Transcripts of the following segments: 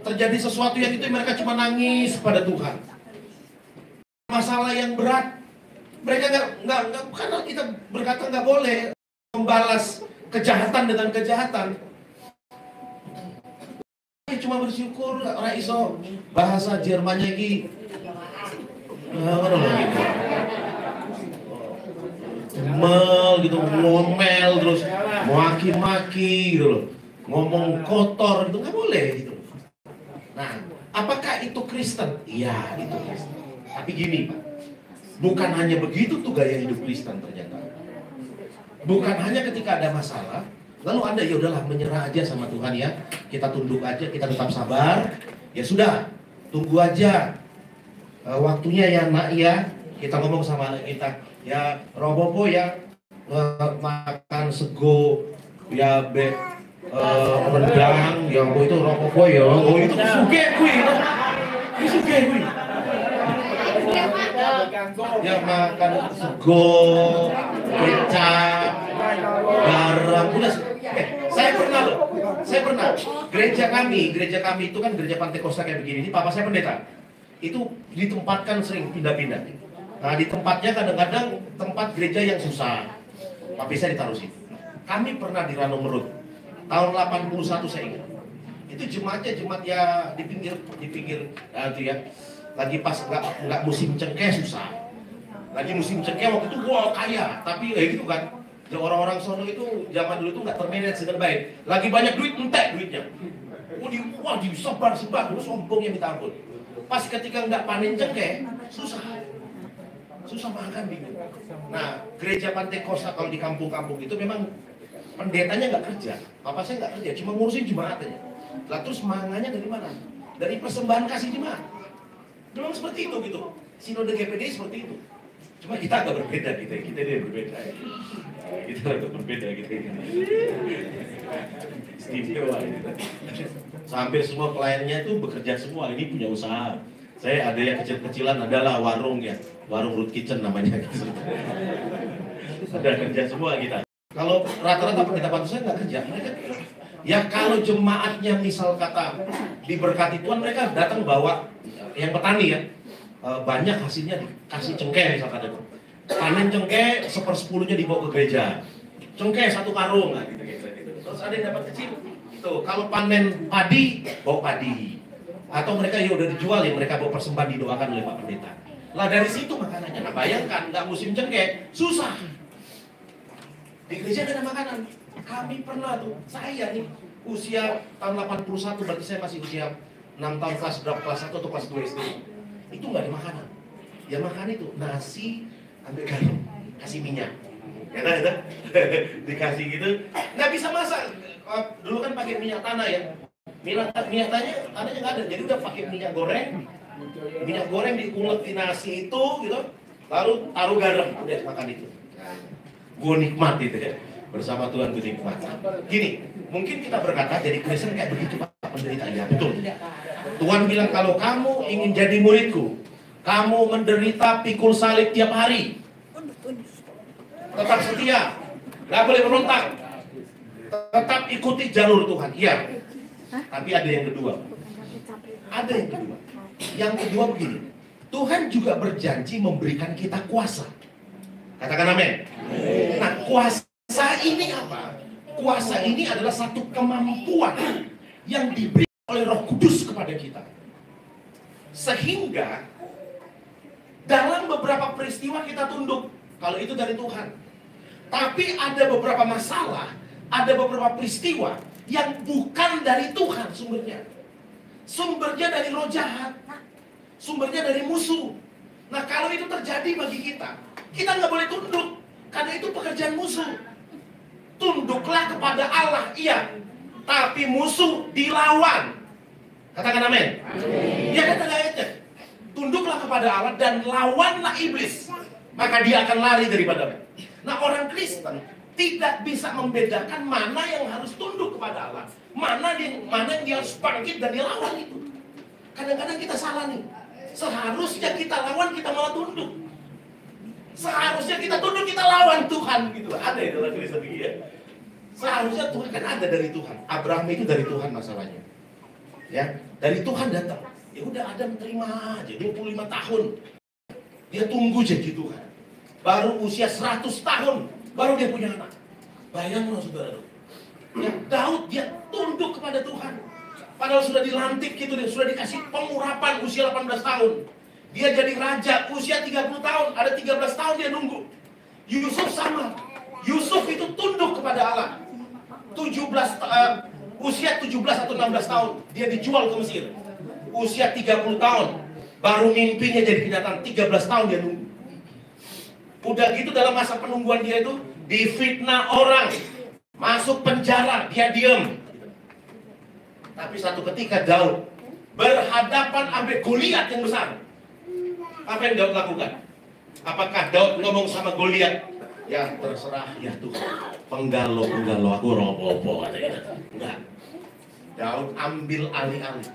terjadi sesuatu yang itu mereka cuma nangis pada Tuhan. Masalah yang berat, mereka nggak karena kita berkata nggak boleh membalas kejahatan dengan kejahatan. Cuma bersyukur, orang iso bahasa Jermannya ini gitu, ngomel terus maki-maki gitu loh, ngomong kotor itu nggak boleh gitu. Nah, apakah itu Kristen? Iya, itu Kristen. Tapi gini Pak, bukan hanya begitu tuh gaya hidup Kristen ternyata. Bukan hanya ketika ada masalah, lalu Anda ya udahlah menyerah aja sama Tuhan ya. Kita tunduk aja, kita tetap sabar. Ya sudah, tunggu aja waktunya ya nak ya. Kita ngomong sama anak kita, ya robopo ya makan sego ya rendang ya itu robopo ya. Oh itu suge kui. Itu suge kui. Ya makan sego, kecap, garam, udah. Saya pernah. Gereja kami itu kan gereja Pantai Kosta kayak begini. Ini papa saya pendeta. Itu ditempatkan sering pindah-pindah. Nah di tempatnya kadang-kadang tempat gereja yang susah. Tapi saya ditaruh situ. Kami pernah di Rano Merut tahun 81 saya ingat. Itu jemaat ya di pinggir itu ya. Lagi pas nggak musim cengkeh susah. Lagi musim cengkeh waktu itu wah kaya, tapi gitu kan. Ya orang-orang sono itu zaman dulu itu nggak termanage dengan baik. Lagi banyak duit entek duitnya. Wah disebar terus sombongnya minta ampun. Pas ketika nggak panen cengkeh susah makan bingung. Nah gereja Pantai Kosta kalau di kampung-kampung itu memang pendetanya nggak kerja, papa saya nggak kerja, cuma ngurusin jemaat aja. Lah terus mangannya dari mana? Dari persembahan kasih jemaat. Memang seperti itu gitu. Sinode GPD seperti itu. Cuma kita agak berbeda kita dia berbeda. Kita agak berbeda gitu. Istimewa gitu. Hampir semua kliennya itu bekerja semua, ini punya usaha. Saya ada yang kecil-kecilan adalah warung ya, warung root kitchen namanya. Ada kerja semua kita. Kalau rata-rata pendeta bantu saya nggak kerja, mereka ya kalau jemaatnya misal kata diberkati Tuhan, mereka datang bawa yang petani ya, banyak hasilnya dikasih cengkeh misal kata itu. Panen cengkeh 1/10-nya dibawa ke gereja. Cengkeh 1 karung lah gitu. Terus ada yang dapat kecil. Tuh, kalau panen padi, bawa padi. Atau mereka ya udah dijual ya, mereka bawa persembahan didoakan oleh Pak Pendeta. Lah dari situ makanannya. Nah bayangkan nggak musim cengkeh, susah. Di gereja ada makanan. Kami pernah tuh, saya nih usia tahun 81, berarti saya masih usia 6 tahun kelas berapa, kelas 1 atau kelas 2 SD. Itu nggak ada makanan. Ya makan itu nasi, ambil garam, kasih minyak. Ya kan, dikasih gitu, nggak bisa masak. Dulu kan pakai minyak tanah ya. Minyak tanahnya nggak ada, jadi udah pakai minyak goreng diulek di nasi itu gitu, lalu taruh garam, udah makan itu. Gue nikmat itu ya, bersama Tuhan gue nikmat. Gini, mungkin kita berkata jadi Kristen kayak begitu Pak penderita, ya betul. Tuhan bilang kalau kamu ingin jadi muridku, kamu menderita pikul salib tiap hari, tetap setia, nggak boleh berontak, tetap ikuti jalur Tuhan. Iya, tapi ada yang kedua. Yang kedua begini, Tuhan juga berjanji memberikan kita kuasa. Katakan amin. Nah, kuasa ini apa? Kuasa ini adalah satu kemampuan yang diberikan oleh Roh Kudus kepada kita. Sehingga dalam beberapa peristiwa kita tunduk, kalau itu dari Tuhan. Tapi ada beberapa masalah, ada beberapa peristiwa yang bukan dari Tuhan sumbernya. Sumbernya dari roh jahat, sumbernya dari musuh. Nah kalau itu terjadi bagi kita nggak boleh tunduk, karena itu pekerjaan musuh. Tunduklah kepada Allah, iya, tapi musuh dilawan. Katakan amin. Ya kata ayatnya, tunduklah kepada Allah dan lawanlah iblis, maka dia akan lari daripadamu. Nah orang Kristen tidak bisa membedakan mana yang harus tunduk kepada Allah, mana yang dia harus bangkit dan dia lawan itu. Kadang-kadang kita salah nih. Seharusnya kita lawan, kita malah tunduk. Seharusnya kita tunduk, kita lawan Tuhan gitu. Ada itu orang Kristen ya. Seharusnya Tuhan kan ada dari Tuhan. Abraham itu dari Tuhan masalahnya. Ya, dari Tuhan datang. Ya udah Adam terima aja 25 tahun. Dia tunggu janji Tuhan. Baru usia 100 tahun baru dia punya anak. Bayangkan saudara. Ya, Daud dia tunduk kepada Tuhan. Padahal sudah dilantik gitu, dia sudah dikasih pengurapan usia 18 tahun. Dia jadi raja usia 30 tahun, ada 13 tahun dia nunggu. Yusuf sama. Yusuf itu tunduk kepada Allah. Usia 17 atau 16 tahun dia dijual ke Mesir. Usia 30 tahun baru mimpinya jadi kenyataan. 13 tahun dia nunggu. Udah gitu dalam masa penungguan dia itu difitnah orang, masuk penjara, dia diam. Tapi satu ketika Daud berhadapan sampai Goliat yang besar. Apa yang Daud lakukan? Apakah Daud ngomong sama Goliat? Ya terserah ya Tuhan. Penggalo aku roboh katanya. Enggak. Daud ambil alih-alih.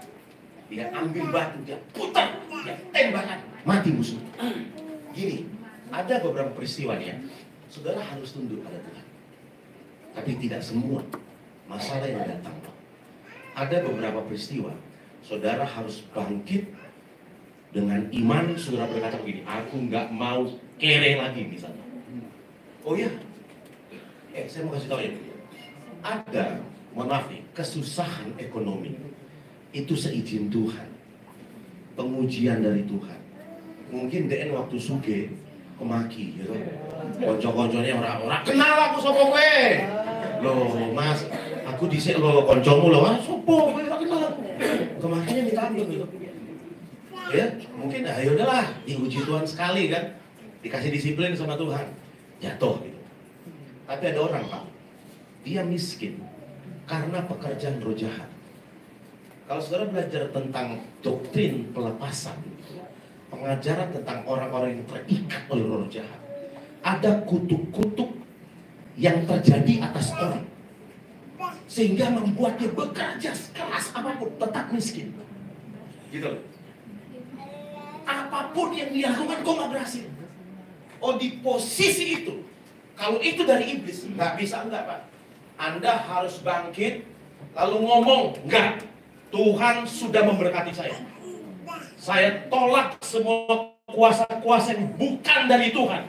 Dia ambil batu, dia putar, dia tembakan, mati musuh. Gini, ada beberapa peristiwa ya. Saudara harus tunduk pada Tuhan. Tapi tidak semua masalah yang datang. Ada beberapa peristiwa, saudara harus bangkit dengan iman. Saudara berkata begini, aku nggak mau kere lagi misalnya. Oh ya, saya mau kasih tahu ya. Ada, mohon maaf nih, kesusahan ekonomi itu seizin Tuhan, pengujian dari Tuhan. Mungkin DN waktu suge kemaki, gitu. Konco-konconya orang-orang kenal aku sopo gue. Loh mas, aku disek lo koncomu lo, sopo gue kenal. Kemakinya minta ampun gitu. Ya, mungkin ya udahlah, diuji Tuhan sekali kan, dikasih disiplin sama Tuhan, jatuh gitu. Tapi ada orang Pak, dia miskin karena pekerjaan roh jahat. Kalau saudara belajar tentang doktrin pelepasan, pengajaran tentang orang-orang yang terikat oleh roh jahat, ada kutuk-kutuk yang terjadi atas orang, sehingga membuat dia bekerja keras apapun tetap miskin. Gitu. Apapun yang dia lakukan kok nggak berhasil. Oh di posisi itu, kalau itu dari iblis nggak bisa enggak Pak. Anda harus bangkit lalu ngomong enggak. Tuhan sudah memberkati saya. Saya tolak semua kuasa-kuasa yang bukan dari Tuhan.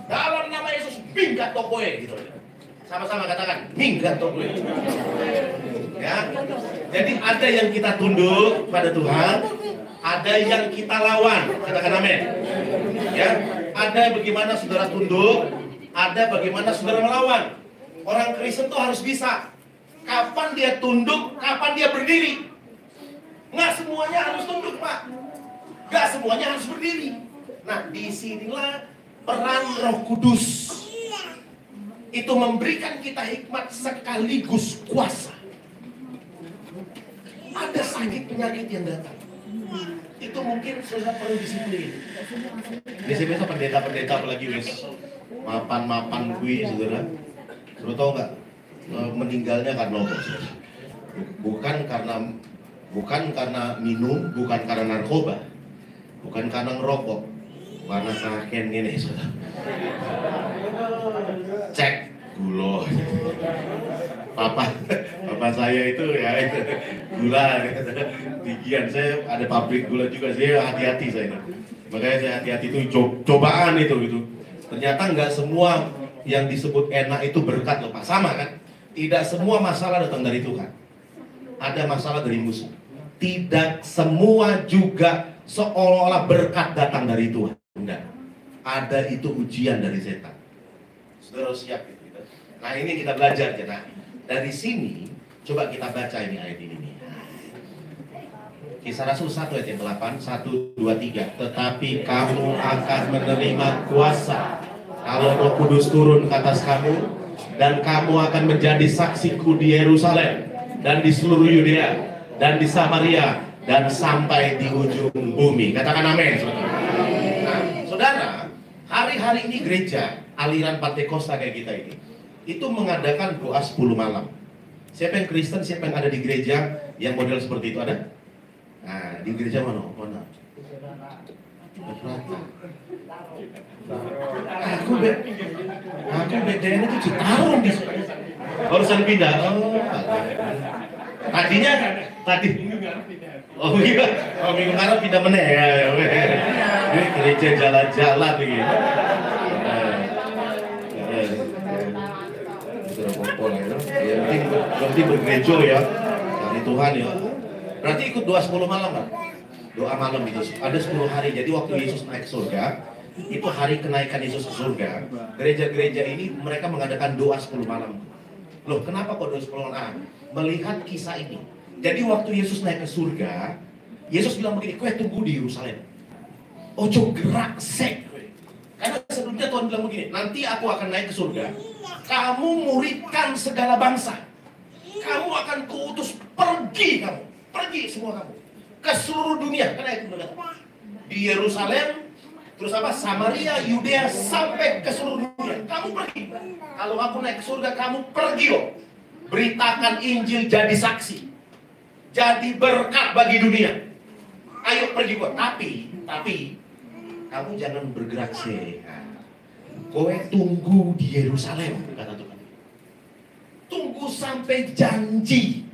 Dalam nama Yesus, minggat tokoe gitu. Sama-sama katakan, minggat tokoe. Ya. Jadi ada yang kita tunduk pada Tuhan, ada yang kita lawan. Katakan amin. Ya. Ada bagaimana saudara tunduk, ada bagaimana saudara melawan. Orang Kristen tuh harus bisa. Kapan dia tunduk, kapan dia berdiri. Nggak semuanya harus tunduk Pak. Nggak semuanya harus berdiri. Nah disinilah peran Roh Kudus. Itu memberikan kita hikmat sekaligus kuasa. Ada sakit penyakit yang datang. Itu mungkin sudah perlu disiplin. Biasanya pendeta-pendeta apalagi wis mapan-mapan kui saudara. Saudara tahu nggak meninggalnya karena apa? Bukan karena minum, bukan karena narkoba, bukan karena ngerokok, karena kakek ini saudara. Cek gula. Papa saya itu ya gula. Bikian saya ada pabrik gula juga, saya hati-hati saya. Makanya saya hati-hati itu cobaan itu gitu. Ternyata nggak semua yang disebut enak itu berkat loh Pak, sama kan? Tidak semua masalah datang dari Tuhan. Ada masalah dari musuh. Tidak semua juga seolah-olah berkat datang dari Tuhan. Enggak. Ada itu ujian dari setan. Saudara siap gitu. Nah ini kita belajar ya. Nah, dari sini coba kita baca ini ayat ini. Kisah Rasul 1 ayat yang 8, 1, 2, 3. Tetapi kamu akan menerima kuasa kalau Roh Kudus turun ke atas kamu, dan kamu akan menjadi saksiku di Yerusalem dan di seluruh Yudea dan di Samaria dan sampai di ujung bumi. Katakan amin. Nah, saudara, hari-hari ini gereja aliran Pantekosta kayak kita ini itu mengadakan doa 10 malam. Siapa yang Kristen, siapa yang ada di gereja yang model seperti itu ada? Nah, di gereja mana? Aku bedanya itu Citarum di barusan pindah. Tadinya Tadi. Oh iya, minggu ngarep pindah meneh ya. Ini gereja jalan-jalan nih. Ya, penting bergereja ya, dari Tuhan ya. Berarti ikut doa 10 malam kan? Doa malam itu ada 10 hari. Jadi waktu Yesus naik ke surga, itu hari kenaikan Yesus ke surga. Gereja-gereja ini mereka mengadakan doa 10 malam. Loh, kenapa kok doa 10 malam? Melihat kisah ini. Jadi waktu Yesus naik ke surga, Yesus bilang begini, kowe tunggu di Yerusalem. Ojo gerak sek. Karena sebelumnya Tuhan bilang begini, nanti aku akan naik ke surga. Kamu muridkan segala bangsa. Kamu akan kuutus pergi kamu. Pergi semua kamu. Ke seluruh dunia. Karena itu benar. Di Yerusalem, terus apa? Samaria, Yudea, sampai ke seluruh dunia. Kamu pergi. Kalau aku naik ke surga, kamu pergi loh. Beritakan Injil, jadi saksi. Jadi berkat bagi dunia. Ayo pergi kok. Tapi kamu jangan bergerak sih. Kowe tunggu di Yerusalem, kata Tuhan. Tunggu sampai janji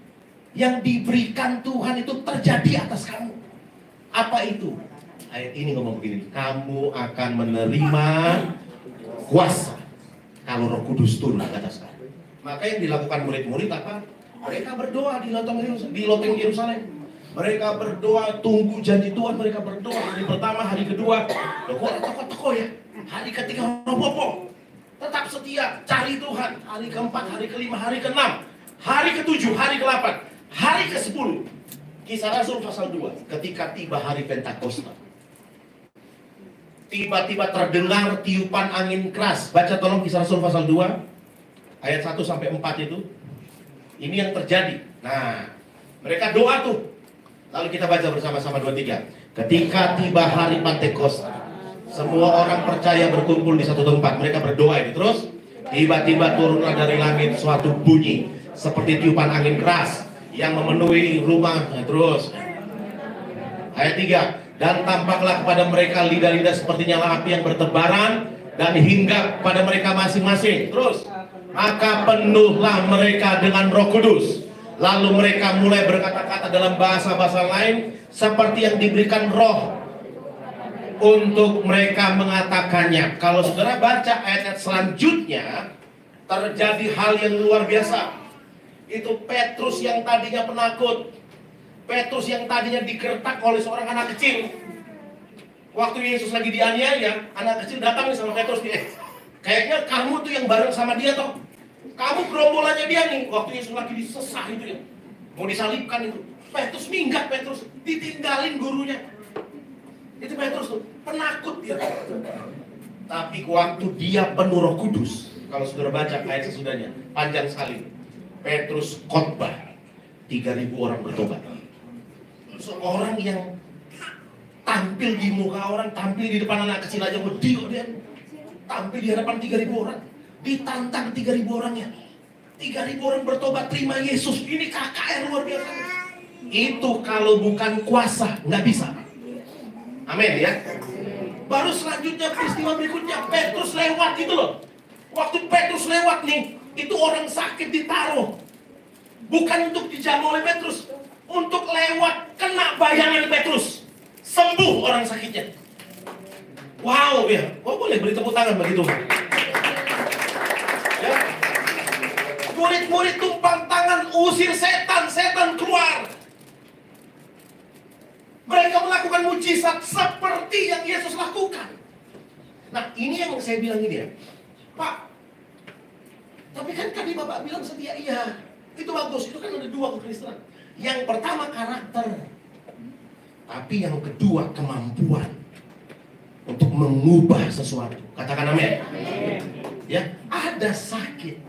yang diberikan Tuhan itu terjadi atas kamu. Apa itu? Ayat ini ngomong begini, kamu akan menerima kuasa kalau Roh Kudus turun ke atas kamu. Maka yang dilakukan murid-murid apa? Mereka berdoa di loteng Yerusalem. Mereka berdoa, tunggu janji Tuhan. Mereka berdoa hari pertama, hari kedua. Loh, kok toko-toko ya? Hari ketiga, robopo. Tetap setia, cari Tuhan. Hari keempat, hari kelima, hari keenam, hari ketujuh, hari ke-8, hari ke-10. Kisah Rasul pasal 2. Ketika tiba hari Pentakosta, tiba-tiba terdengar tiupan angin keras. Baca tolong Kisah Rasul pasal 2 ayat 1 sampai 4 itu. Ini yang terjadi. Nah, mereka doa tuh. Lalu kita baca bersama-sama 2-3. Ketika tiba hari Pentakosta, semua orang percaya berkumpul di satu tempat. Mereka berdoa ini. Terus tiba-tiba turunlah dari langit suatu bunyi seperti tiupan angin keras yang memenuhi rumah. Terus ayat 3. Dan tampaklah kepada mereka lidah-lidah seperti nyala api yang bertebaran dan hinggap pada mereka masing-masing. Terus maka penuhlah mereka dengan Roh Kudus. Lalu mereka mulai berkata-kata dalam bahasa-bahasa lain seperti yang diberikan Roh untuk mereka mengatakannya. Kalau saudara baca ayat selanjutnya, terjadi hal yang luar biasa. Itu Petrus yang tadinya penakut, Petrus yang tadinya digertak oleh seorang anak kecil. Waktu Yesus lagi dianiaya, anak kecil datang nih sama Petrus nih, kayaknya kamu tuh yang bareng sama dia toh. Kamu gerombolannya dia nih. Waktu Yesus lagi disesah itu ya, mau disalibkan itu. Petrus minggat, Petrus ditinggalin gurunya. Itu Petrus tuh penakut dia. Tapi waktu dia penuh Roh Kudus, kalau saudara baca ayat sesudahnya, panjang sekali. Petrus khotbah, 3.000 orang bertobat. Seorang yang tampil di muka orang, tampil di depan anak kecil aja berdiri dia, tampil di hadapan 3.000 orang, ditantang 3.000 orangnya. 3.000 orang bertobat terima Yesus. Ini KKR luar biasa. Itu kalau bukan kuasa nggak bisa. Amin ya. Baru selanjutnya peristiwa berikutnya, Petrus lewat gitu loh. Waktu Petrus lewat nih, itu orang sakit ditaruh. Bukan untuk dijamu oleh Petrus, untuk lewat kena bayangan Petrus, sembuh orang sakitnya. Wow ya, boleh beri tepuk tangan begitu. Ya. Murid-murid tumpang tangan usir setan, setan keluar. Mereka melakukan mujizat seperti yang Yesus lakukan. Nah, ini yang saya bilang ini ya, Pak. Tapi kan tadi Bapak bilang setia, iya. Itu bagus, itu kan ada dua kekristenan. Yang pertama karakter, tapi yang kedua kemampuan untuk mengubah sesuatu. Katakan amin. Ya, ada sakit.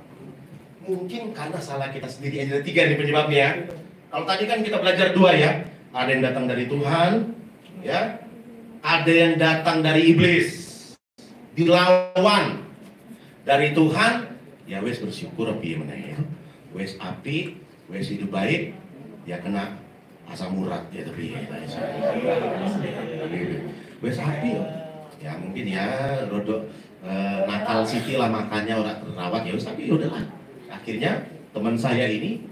Mungkin karena salah kita sendiri. Ada 3 nih penyebabnya. Kalau tadi kan kita belajar 2 ya. Ada yang datang dari Tuhan, ya. Ada yang datang dari iblis. Dilawan dari Tuhan, ya wes bersyukur api meneh. Wes api, wes hidup baik, ya kena asam urat ya tapi wes api ya mungkin ya rodok nakal siti lah makannya orang terawat ya wes tapi udahlah. Akhirnya teman saya ini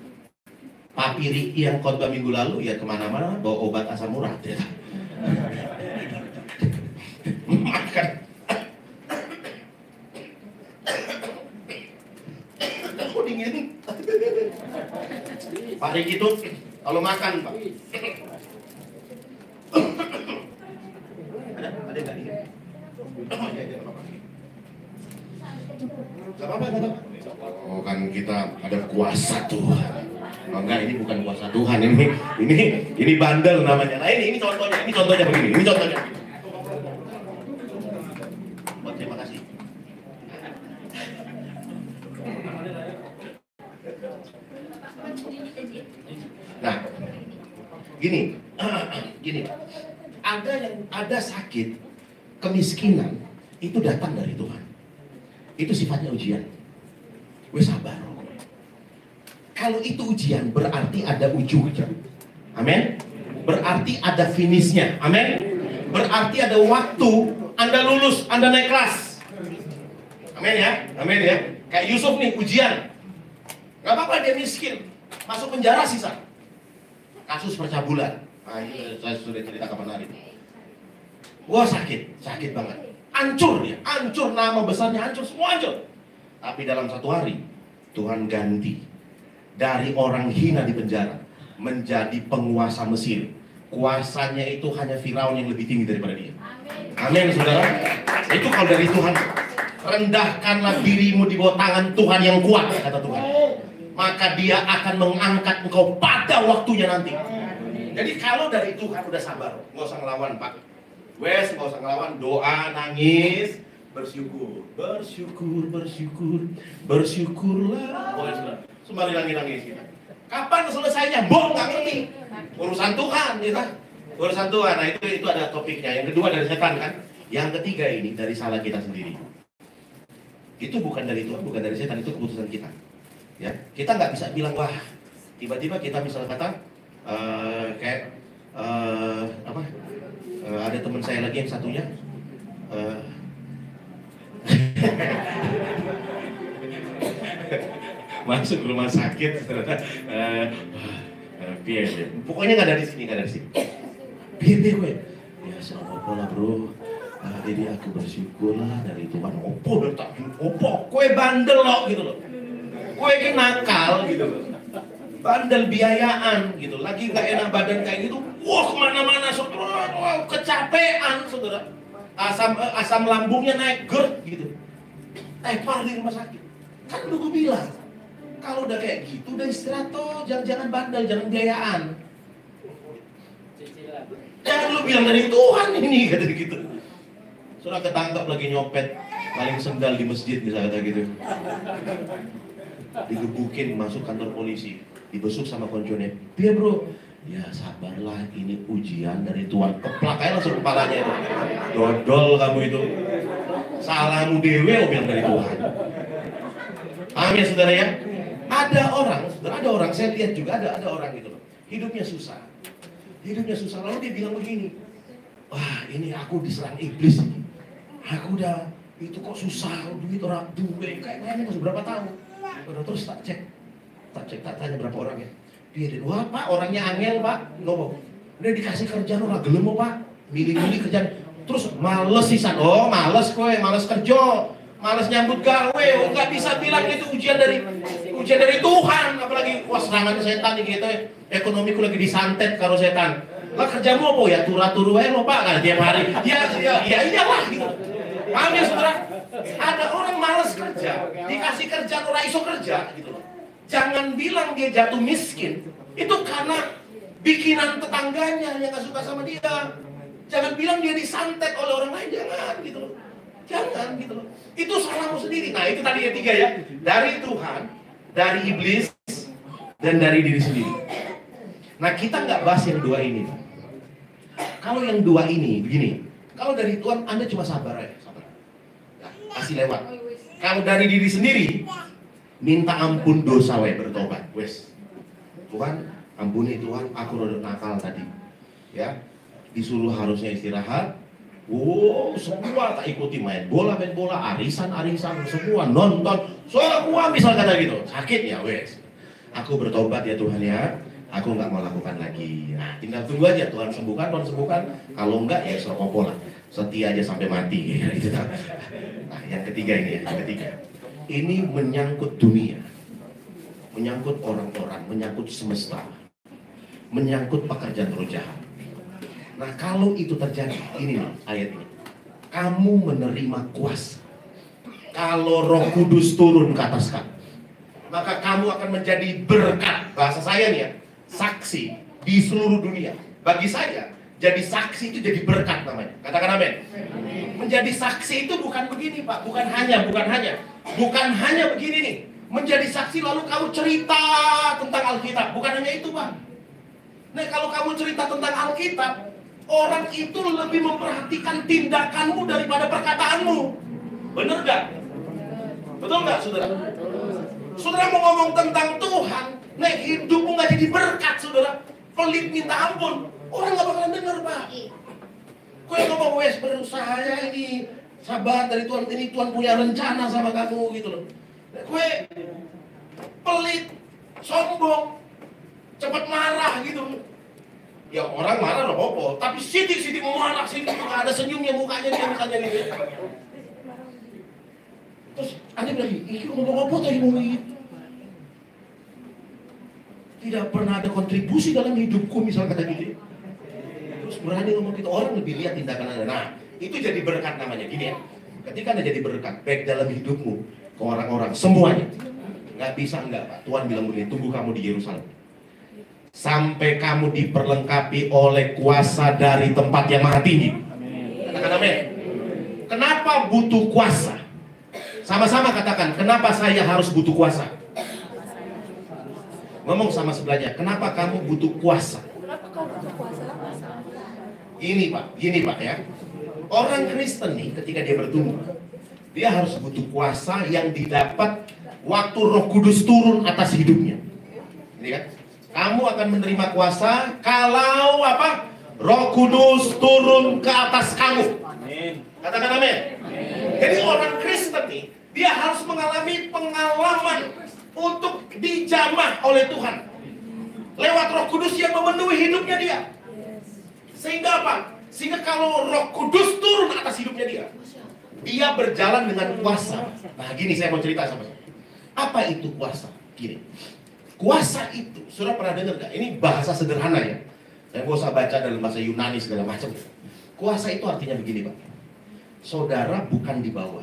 Papiri yang khotbah minggu lalu ya kemana-mana bawa obat asam urat ya. Makan. Kok dingin? Pak Riki itu kalau makan Pak. Ada nggak dingin? Gak apa-apa, gak apa-apa. Oh kan kita ada kuasa Tuhan. Oh, enggak, ini bukan kuasa Tuhan, ini bandel namanya. Nah ini contohnya begini, ini contohnya. Oh, terima kasih. Nah, gini, ada sakit, kemiskinan itu datang dari Tuhan. Itu sifatnya ujian. Gue sabar. Kalau itu ujian berarti ada ujungnya. Amin. Berarti ada finishnya. Amin. Berarti ada waktu Anda lulus, Anda naik kelas. Amin ya. Amin ya. Kayak Yusuf nih ujian. Gak apa-apa dia miskin, masuk penjara sisa. Kasus percabulan. Nah, ini saya sudah cerita kapan hari. Wah sakit banget. Hancur ya, hancur nama besarnya, hancur, semua hancur. Tapi dalam satu hari, Tuhan ganti. Dari orang hina di penjara, menjadi penguasa Mesir. Kuasanya itu hanya Firaun yang lebih tinggi daripada dia. Amin, saudara. Itu kalau dari Tuhan. Rendahkanlah dirimu di bawah tangan Tuhan yang kuat, kata Tuhan. Maka dia akan mengangkat engkau pada waktunya nanti. Jadi kalau dari Tuhan udah sabar, nggak usah ngelawan Pak. Wes, nggak usah ngelawan, doa, nangis, bersyukur, bersyukurlah. Oh, sembari nangis kita. Kapan selesainya? Boh, nggak ngerti. Urusan Tuhan, ya kan? Urusan Tuhan. Nah itu ada topiknya. Yang kedua dari setan kan. Yang ketiga ini dari salah kita sendiri. Itu bukan dari Tuhan, bukan dari setan, itu keputusan kita. Ya, kita nggak bisa bilang wah, tiba-tiba kita misalnya kata ada teman saya lagi yang satunya masuk rumah sakit pokoknya nggak dari sini biar gue ya sama pola bro. Jadi aku bersyukurlah dari Tuhan. Opo kue bandel loh gitu loh, kue nakal gitu loh, bandel biayaan gitu, lagi nggak enak badan kayak gitu, wah kemana-mana saudara, wah kecapean saudara, asam lambungnya naik GERD gitu, tepar di rumah sakit. Kan udah gue bilang, kalau udah kayak gitu udah istirahat toh, jangan bandel, jangan biayaan. Jangan lu bilang dari Tuhan ini kata gitu. Saudara ketangkap lagi nyopet paling sendal di masjid misalnya gitu, digebukin masuk kantor polisi, dibesuk sama konconya. Iya bro, ya sabarlah, ini ujian dari Tuhan. Keplak aja langsung kepalanya itu. Dodol kamu itu, salahmu dewe bilang dari Tuhan. Paham ya saudara ya? Ada orang, saya lihat juga ada orang gitu loh, hidupnya susah lalu dia bilang begini, wah ini aku diserang iblis ini, aku udah itu kok susah, duit orang duit kayaknya masih berapa tahun. Terus tak tanya berapa orangnya. Dia wah pak orangnya angel pak, ngomong udah dikasih kerjaan orang gelem pak, milih-milih kerjaan, terus males sisan, oh males kerja, males nyambut gawe, nggak bisa bilang itu ujian dari Tuhan, apalagi wah serangan setan gitu, ekonomiku lagi disantet karo setan. Lah kerjamu apa ya turu-turu aja lo pak kan tiap hari, ya iyalah gitu. Paham ya saudara? Ada orang males kerja, dikasih kerjaan orang iso kerja gitu loh. Jangan bilang dia jatuh miskin, itu karena bikinan tetangganya yang gak suka sama dia. Jangan bilang dia disantet oleh orang lain, jangan gitu loh. Jangan gitu loh. Itu salahmu sendiri. Nah itu tadi yang tiga ya, dari Tuhan, dari iblis, dan dari diri sendiri. Nah kita nggak bahas yang dua ini. Kalau yang dua ini begini, kalau dari Tuhan Anda cuma sabar aja, sabar. Nah, pasti lewat. Kalau dari diri sendiri, minta ampun dosa bertobat. Wes, Tuhan ampuni Tuhan, aku udah nakal tadi. Ya, disuruh harusnya istirahat. Wow, semua tak ikuti main bola, arisan, semua nonton. Soalnya gua misal kata gitu, sakit ya wes. aku bertobat ya Tuhan ya, aku nggak mau lakukan lagi. Nah, tinggal tunggu aja Tuhan sembuhkan. Kalau enggak ya serokopo lah, setia aja sampai mati. Gitu. Nah, yang ketiga ini ya, ini menyangkut dunia, menyangkut orang-orang, menyangkut semesta, menyangkut pekerjaan roh jahat. Nah, kalau itu terjadi, ini nih ayat ini, kamu menerima kuasa. Kalau Roh Kudus turun ke atas kamu, maka kamu akan menjadi berkat. Bahasa saya nih ya, saksi di seluruh dunia. Bagi saya, jadi saksi itu jadi berkat namanya. Katakan amin. Menjadi saksi itu bukan begini Pak, bukan hanya begini nih. Menjadi saksi lalu kamu cerita tentang Alkitab, bukan hanya itu Pak. Nah, kalau kamu cerita tentang Alkitab, orang itu lebih memperhatikan tindakanmu daripada perkataanmu. Benar gak? Betul nggak, saudara? Saudara mau ngomong tentang Tuhan, nah hidupmu nggak jadi berkat, saudara. Pelit minta ampun, orang nggak bakalan dengar, Pak. Kau yang ngomong, wes berusaha ya ini, sabar dari Tuhan, ini Tuhan punya rencana sama kamu gitu loh. Kue pelit, sombong, cepat marah gitu. Ya orang marah loh, apa? Tapi sidik-sidik mau marah, sidik nggak ada senyumnya mukanya dia misalnya gitu. Terus Anda bilang, ini ngomong apa tadi ngomong itu? Tidak pernah ada kontribusi dalam hidupku misalnya kata gitu. Terus berani ngomong gitu, orang lebih lihat tindakan Anda. Nah, itu jadi berkat namanya, gini ya. Ketika Anda jadi berkat, baik dalam hidupmu, ke orang-orang, semuanya. Nggak bisa enggak, Pak. Tuhan bilang begini, tunggu kamu di Yerusalem. Sampai kamu diperlengkapi oleh kuasa dari tempat yang maha tinggi. Katakan amin. Kenapa butuh kuasa? Sama-sama katakan, kenapa saya harus butuh kuasa? Ngomong sama sebelahnya, kenapa kamu butuh kuasa? Gini Pak ya. Orang Kristen nih ketika dia bertumbuh, dia harus butuh kuasa yang didapat waktu Roh Kudus turun atas hidupnya. Ini kan? Kamu akan menerima kuasa kalau apa? Roh Kudus turun ke atas kamu. Katakan amin. Jadi orang Kristen nih, dia harus mengalami pengalaman untuk dijamah oleh Tuhan lewat Roh Kudus yang memenuhi hidupnya dia. Sehingga apa? Sehingga kalau Roh Kudus turun atas hidupnya dia berjalan dengan kuasa. Nah gini saya mau cerita sama saya. Apa itu kuasa? Gini, kuasa itu, saudara pernah dengar gak? Ini bahasa sederhana ya. Saya nggak usah baca dalam bahasa Yunani segala macam. Kuasa itu artinya begini Pak. Saudara bukan di bawah.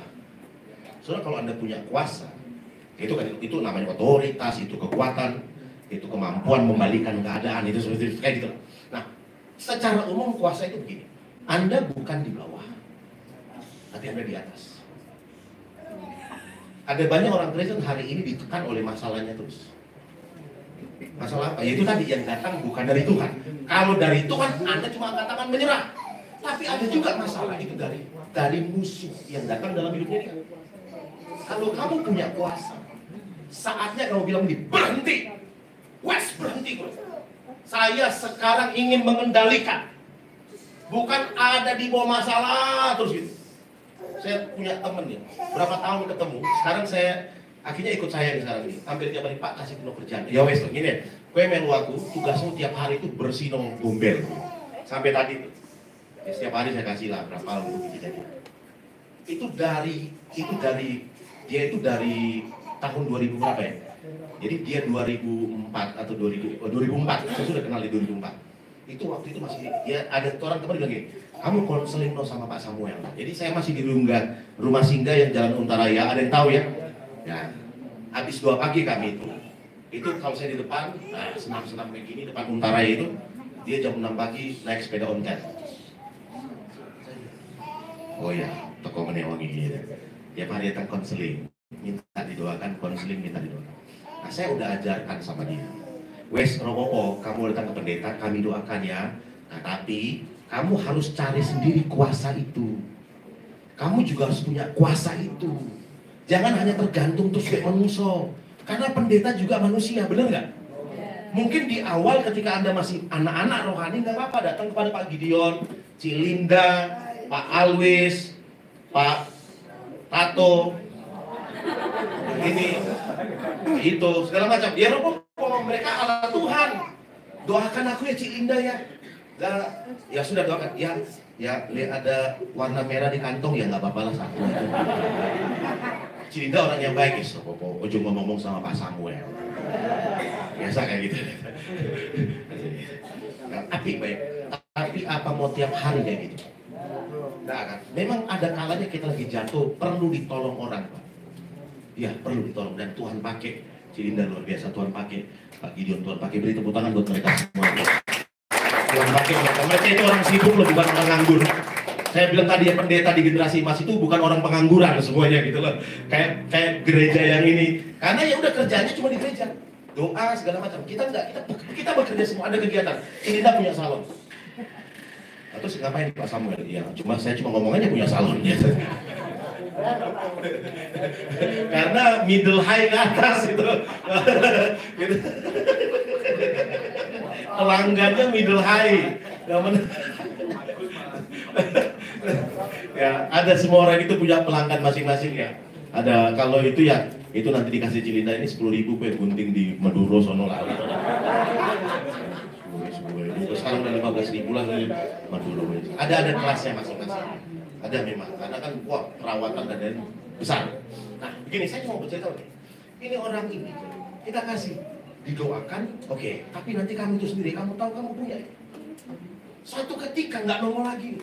Saudara kalau Anda punya kuasa, itu namanya otoritas, itu kekuatan, itu kemampuan membalikan keadaan, itu seperti itu, kayak gitu. Nah, secara umum kuasa itu begini. Anda bukan di bawah, tapi Anda di atas. Ada banyak orang Kristen hari ini ditekan oleh masalahnya terus. Masalah apa? Yaitu tadi yang datang bukan dari Tuhan. Kalau dari Tuhan, Anda cuma katakan menyerah. Tapi ada juga masalah itu dari musuh yang datang dalam hidupnya dia. Kalau kamu punya kuasa, saatnya kamu bilang berhenti. Wes berhenti. Saya sekarang ingin mengendalikan. Bukan ada di bawah masalah terus gitu. Saya punya temen ya, berapa tahun ketemu. Sekarang saya akhirnya ikut saya nih sekarang ini. Hampir tiap hari Pak kasih penuh kerjaan. Ya wes gini ya. Kue melu aku tugasmu tiap hari itu bersih nong gombel. Sampai tadi tuh. Ya, setiap hari saya kasih lah berapa untuk gitu. Itu dari tahun 2000 berapa ya? Jadi dia 2004 atau 2004. Saya sudah kenal di 2004. Itu waktu itu masih ya ada orang teman bilang gini, kamu konseling no sama Pak Samuel. Jadi saya masih di rumah singgah yang Jalan Untaraya. Ada yang tahu ya? Ya, habis 2 pagi kami itu kalau saya di depan, nah, senam-senam kayak gini depan Untaraya itu, dia jam 6 pagi naik sepeda ontel. Oh ya, toko menewangi gitu. Tiap hari datang konseling, minta didoakan, konseling minta didoakan. Nah saya udah ajarkan sama dia. Wes rokopo, kamu datang ke pendeta, kami doakan ya. Nah tapi kamu harus cari sendiri kuasa itu. Kamu juga harus punya kuasa itu. Jangan hanya tergantung terus kayak manusia. Karena pendeta juga manusia, benar nggak? Mungkin di awal ketika Anda masih anak-anak rohani nggak apa-apa datang kepada Pak Gideon, Cilinda, Pak Alwis, Pak Tato, ini, itu segala macam. Dia rokopo. mereka ala Tuhan. Doakan aku ya Cik Linda ya. Ya sudah doakan. Ya lihat ada warna merah di kantong ya nggak apa-apa lah satu itu. Cik Linda orang yang baik ya. Ojo ngomong sama Pak Samuel. Biasa kayak gitu. Tapi baik. Tapi apa mau tiap hari kayak gitu? Nggak kan? Memang ada kalanya kita lagi jatuh, perlu ditolong orang, Pak. Ya perlu ditolong dan Tuhan pakai. Cik Linda luar biasa, Tuhan pakai. Pak Gideon, Tuhan pakai. Beri tepuk tangan buat mereka semua. Tuhan pakai mereka itu orang sibuk loh, bukan orang nganggur. Saya bilang tadi ya, pendeta di generasi emas itu bukan orang pengangguran semuanya gitu loh. Kayak gereja yang ini. Karena ya udah kerjanya cuma di gereja. Doa segala macam. Kita enggak, kita bekerja semua, ada kegiatan. Cik Linda punya salon. Terus ngapain Pak Samuel? Ya, saya cuma ngomong aja punya salon ya. Karena middle high ke atas itu. Pelanggannya middle high. Ya, ada semua orang itu punya pelanggan masing-masing ya. Ada kalau itu ya, itu nanti dikasih Cik Linda ini 10.000 kue gunting di Maduro sono lah. Sekarang udah 15.000 lah dari Maduro. Ada kelasnya masing-masing. Ada memang, karena kan perawatan dan besar. Nah, begini saya mau bercerita. Ini orang ini kita kasih didoakan, oke. Tapi nanti kamu itu sendiri, kamu tahu kamu punya. Suatu ketika nggak nongol lagi.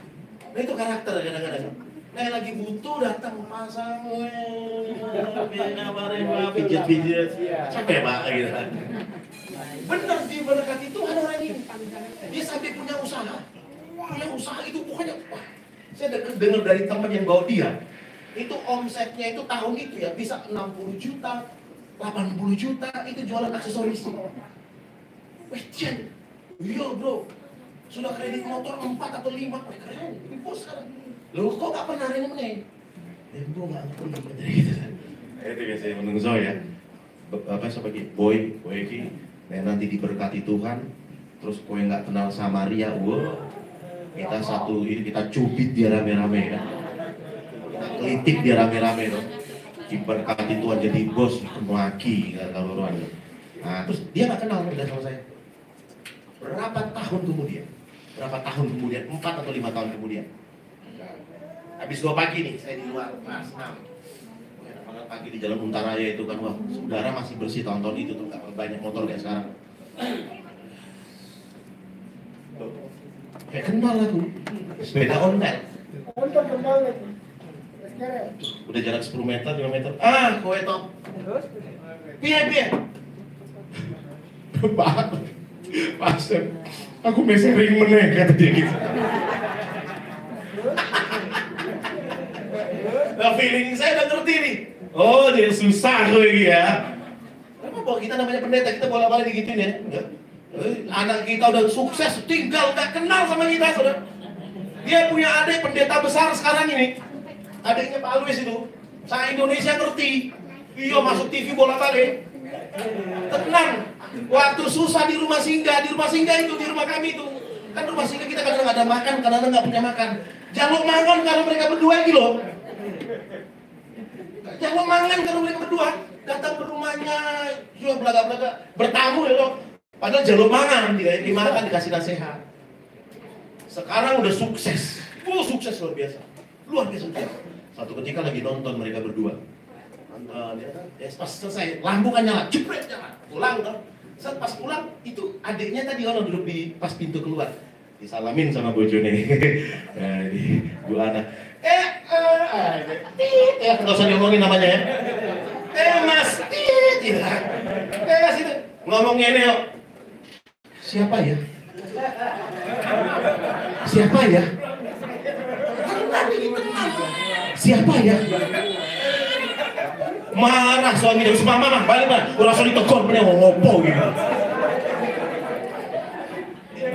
Nah itu karakter kadang-kadang. Nah lagi butuh datang pasang, pijit-pijit, capek Pak gitu. Benar diberkati Tuhan orang ini. Dia sampai punya usaha. Punya usaha itu pokoknya. Wah, saya dengar dari teman yang bawa dia. Itu omsetnya itu tahun itu ya bisa 60 juta, 80 juta itu jualan aksesoris. Wih, Jen. Iya bro. Sudah kredit motor 4 atau 5. Wih, keren. Ini bos sekarang. Loh kok gak pernah ini? Bro gak ngerti. Itu biasanya menunggu saya. Apa sebagai boy ini. Nah, nanti diberkati Tuhan, terus kowe nggak kenal Samaria, kita satu ini kita cubit dia rame-rame kan, kita kelitik dia rame-rame tuh, diberkati Tuhan jadi bos, kemaki nggak tahu orang. Nah terus dia nggak kenal udah sama saya. Berapa tahun kemudian? 4 atau 5 tahun kemudian. Habis 2 pagi nih, saya di luar kelas 6. Pagi di Jalan Untaraya itu kan, wah, udara masih bersih tahun-tahun itu tuh, nggak banyak motor kayak sekarang. Kayak kenal aku, sepeda ontel. Udah jarak 10 meter, 5 meter. Kowe top. Piye. Pas, aku mesering meneh kata dia gitu. Nah, feeling saya udah ngerti nih. Oh, dia susah loh ini ya. Kenapa bahwa kita namanya pendeta, kita bolak-balik digituin ya? Enggak. Anak kita udah sukses, tinggal nggak kenal sama kita, saudara. Dia punya adik pendeta besar sekarang ini. Adiknya Pak Alwis itu. Saya Indonesia ngerti. Iya masuk TV bolak-balik. Tenang. Waktu susah di rumah singgah itu, di rumah kami itu. Kan rumah singgah kita kadang ada makan, kadang nggak punya makan. Jaluk mangan kalau mereka berdua gitu loh. Jaluk mangan kalau mereka berdua. Datang ke rumahnya, jual belaga-belaga, bertamu ya loh. Padahal jaluk mangan, dimakan dikasih nasihat. Sekarang udah sukses. Sukses luar biasa. Luar biasa. Satu ketika lagi nonton mereka berdua. Pas selesai, lampu kan nyala, jepret nyala. Pulang kan. Pas pulang, itu adiknya tadi orang duduk di pas pintu keluar. Disalamin sama bojone. Bu Ana. Nggak usah diomongin namanya ya. Mas Tit. Situ. Ngomongnya ini yuk. Siapa ya? Siapa ya? Marah suaminya, mama balik mah, orang suami tegur punya ngopo gitu.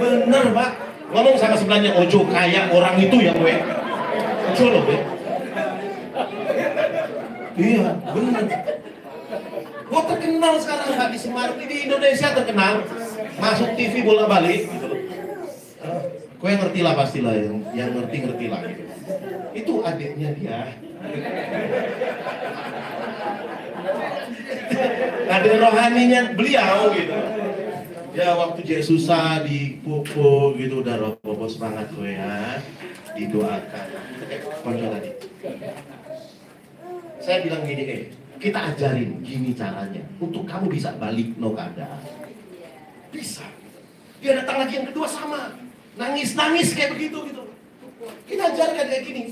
Bener Pak, ngomong sama sebelahnya, ojo kayak orang itu ya gue. Ojo loh gue. Iya, bener. Gue terkenal sekarang Pak di Semarang, di Indonesia terkenal. Masuk TV bola balik gitu loh. Kowe ngerti lah pastilah, yang ngerti lah gitu. Itu adiknya dia. Adik rohaninya beliau gitu. Ya waktu dia susah dipupuk gitu, udah roh semangat kowe ya, didoakan. Konco tadi. Saya bilang gini, kita ajarin gini caranya untuk kamu bisa balik no keadaan. Bisa. Dia datang lagi yang kedua sama, nangis kayak begitu gitu. Kita ajarkan kayak gini.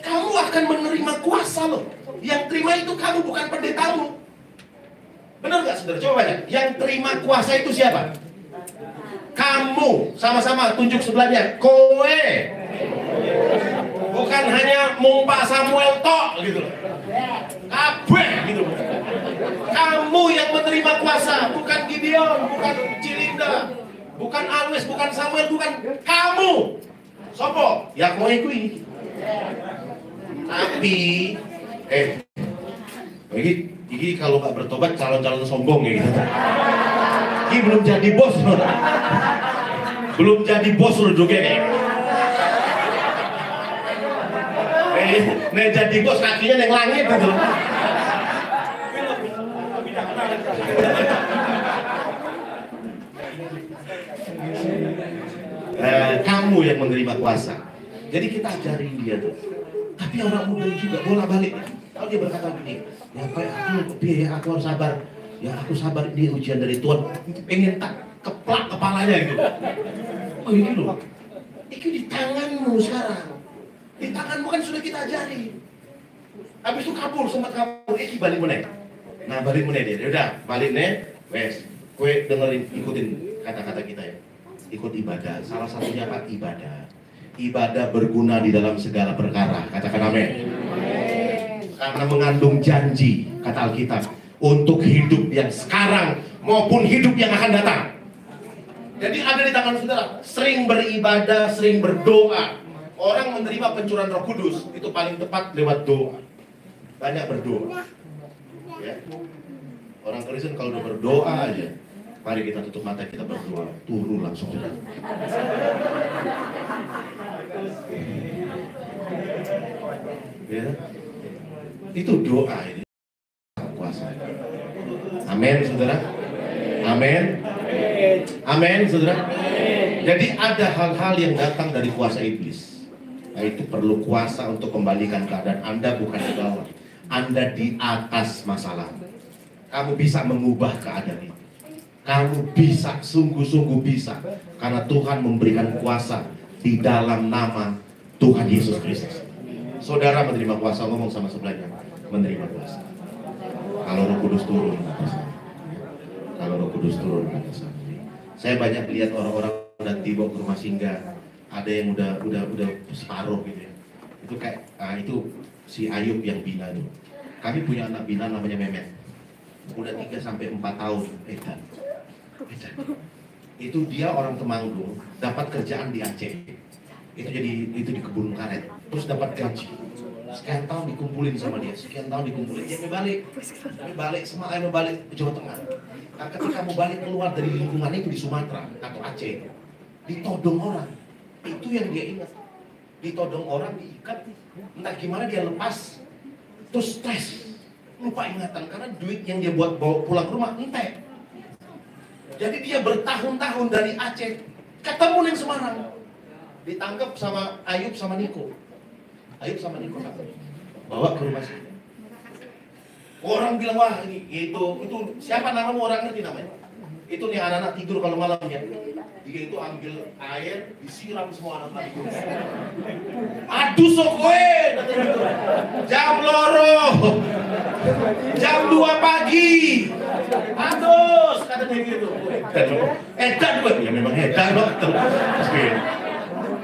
Kamu akan menerima kuasa loh. Yang terima itu kamu, bukan pendetamu. Benar nggak saudara? Coba baca. Yang terima kuasa itu siapa? Kamu. Sama-sama tunjuk sebelahnya. Kowe. Bukan hanya Pak Samuel tok gitu. Kabeh gitu. Kamu yang menerima kuasa, bukan Gideon, bukan Cilinda, bukan Alwes, bukan Samuel, bukan kamu. Sopo? Ya kowe kuwi. Tapi ini kalau nggak bertobat calon-calon sombong ya gitu. Ini belum jadi bos loh. Belum jadi bos loh juga nih. Nih jadi bos kakinya yang langit gitu. Kamu yang menerima kuasa. Jadi kita ajarin dia tuh. Tapi orang muda juga bolak-balik. Kalau dia berkata begini, ya aku harus sabar. Ya aku sabar, ini ujian dari Tuhan. Pengen tak keplak kepalanya gitu. Oh ini loh. Ini di tanganmu sekarang. Di tanganmu kan sudah kita ajari. Habis itu kabur, sempat kabur. Balik meneh. Nah balik meneh dia. Udah balik meneh. Wes, kue dengerin, ikutin kata-kata kita ya. Ikut ibadah. Salah satunya apa? Ibadah. Ibadah berguna di dalam segala perkara. Katakan amin. Karena mengandung janji, kata Alkitab, untuk hidup yang sekarang maupun hidup yang akan datang. Jadi ada di tangan saudara. Sering beribadah, sering berdoa. Orang menerima pencurahan Roh Kudus itu paling tepat lewat doa. Banyak berdoa. Ya. Orang Kristen kalau udah berdoa aja, mari kita tutup mata, kita berdoa, turun langsung. Ya. Itu doa ini. Kuasa. Amin, saudara. Amin. Amin, saudara. Jadi ada hal-hal yang datang dari kuasa iblis. Nah, itu perlu kuasa untuk kembalikan keadaan Anda, bukan di bawah. Anda di atas masalah. Kamu bisa mengubah keadaan itu. Kamu bisa, sungguh-sungguh bisa. Karena Tuhan memberikan kuasa di dalam nama Tuhan Yesus Kristus. Saudara menerima kuasa, ngomong sama sebelahnya, menerima kuasa. Kalau Roh Kudus turun ke atas. Kalau Roh Kudus turun ke atas. Saya banyak lihat orang-orang udah tiba ke rumah singgah, ada yang udah separuh gitu ya. Itu kayak, itu si Ayub yang bina itu. Kami punya anak bina namanya Memet. Udah 3-4 tahun, Edan. Itu dia orang Temanggung, dapat kerjaan di Aceh. Itu di kebun karet. Terus dapat gaji. Sekian tahun dikumpulin sama dia, sekian tahun dikumpulin. Dia balik ke Jawa Tengah. Nah, ketika mau balik keluar dari lingkungan itu di Sumatera atau Aceh, ditodong orang. Itu yang dia ingat. Ditodong orang, diikat, entah gimana dia lepas, terus stres, lupa ingatan karena duit yang dia buat bawa pulang ke rumah entek. Jadi dia bertahun-tahun dari Aceh ketemu yang Semarang, ditangkap sama Ayub sama Niko. Bawa ke rumah sini. Orang bilang, wah ini itu siapa namamu, orang ngerti namanya. Itu nih anak-anak tidur kalau malam ya. Dia itu ambil air, disiram semua anak tidur. Aduh sok kowe, jam loro, jam 2 pagi. Aduh, kata dia gitu. Edan gue, ya memang edan loh.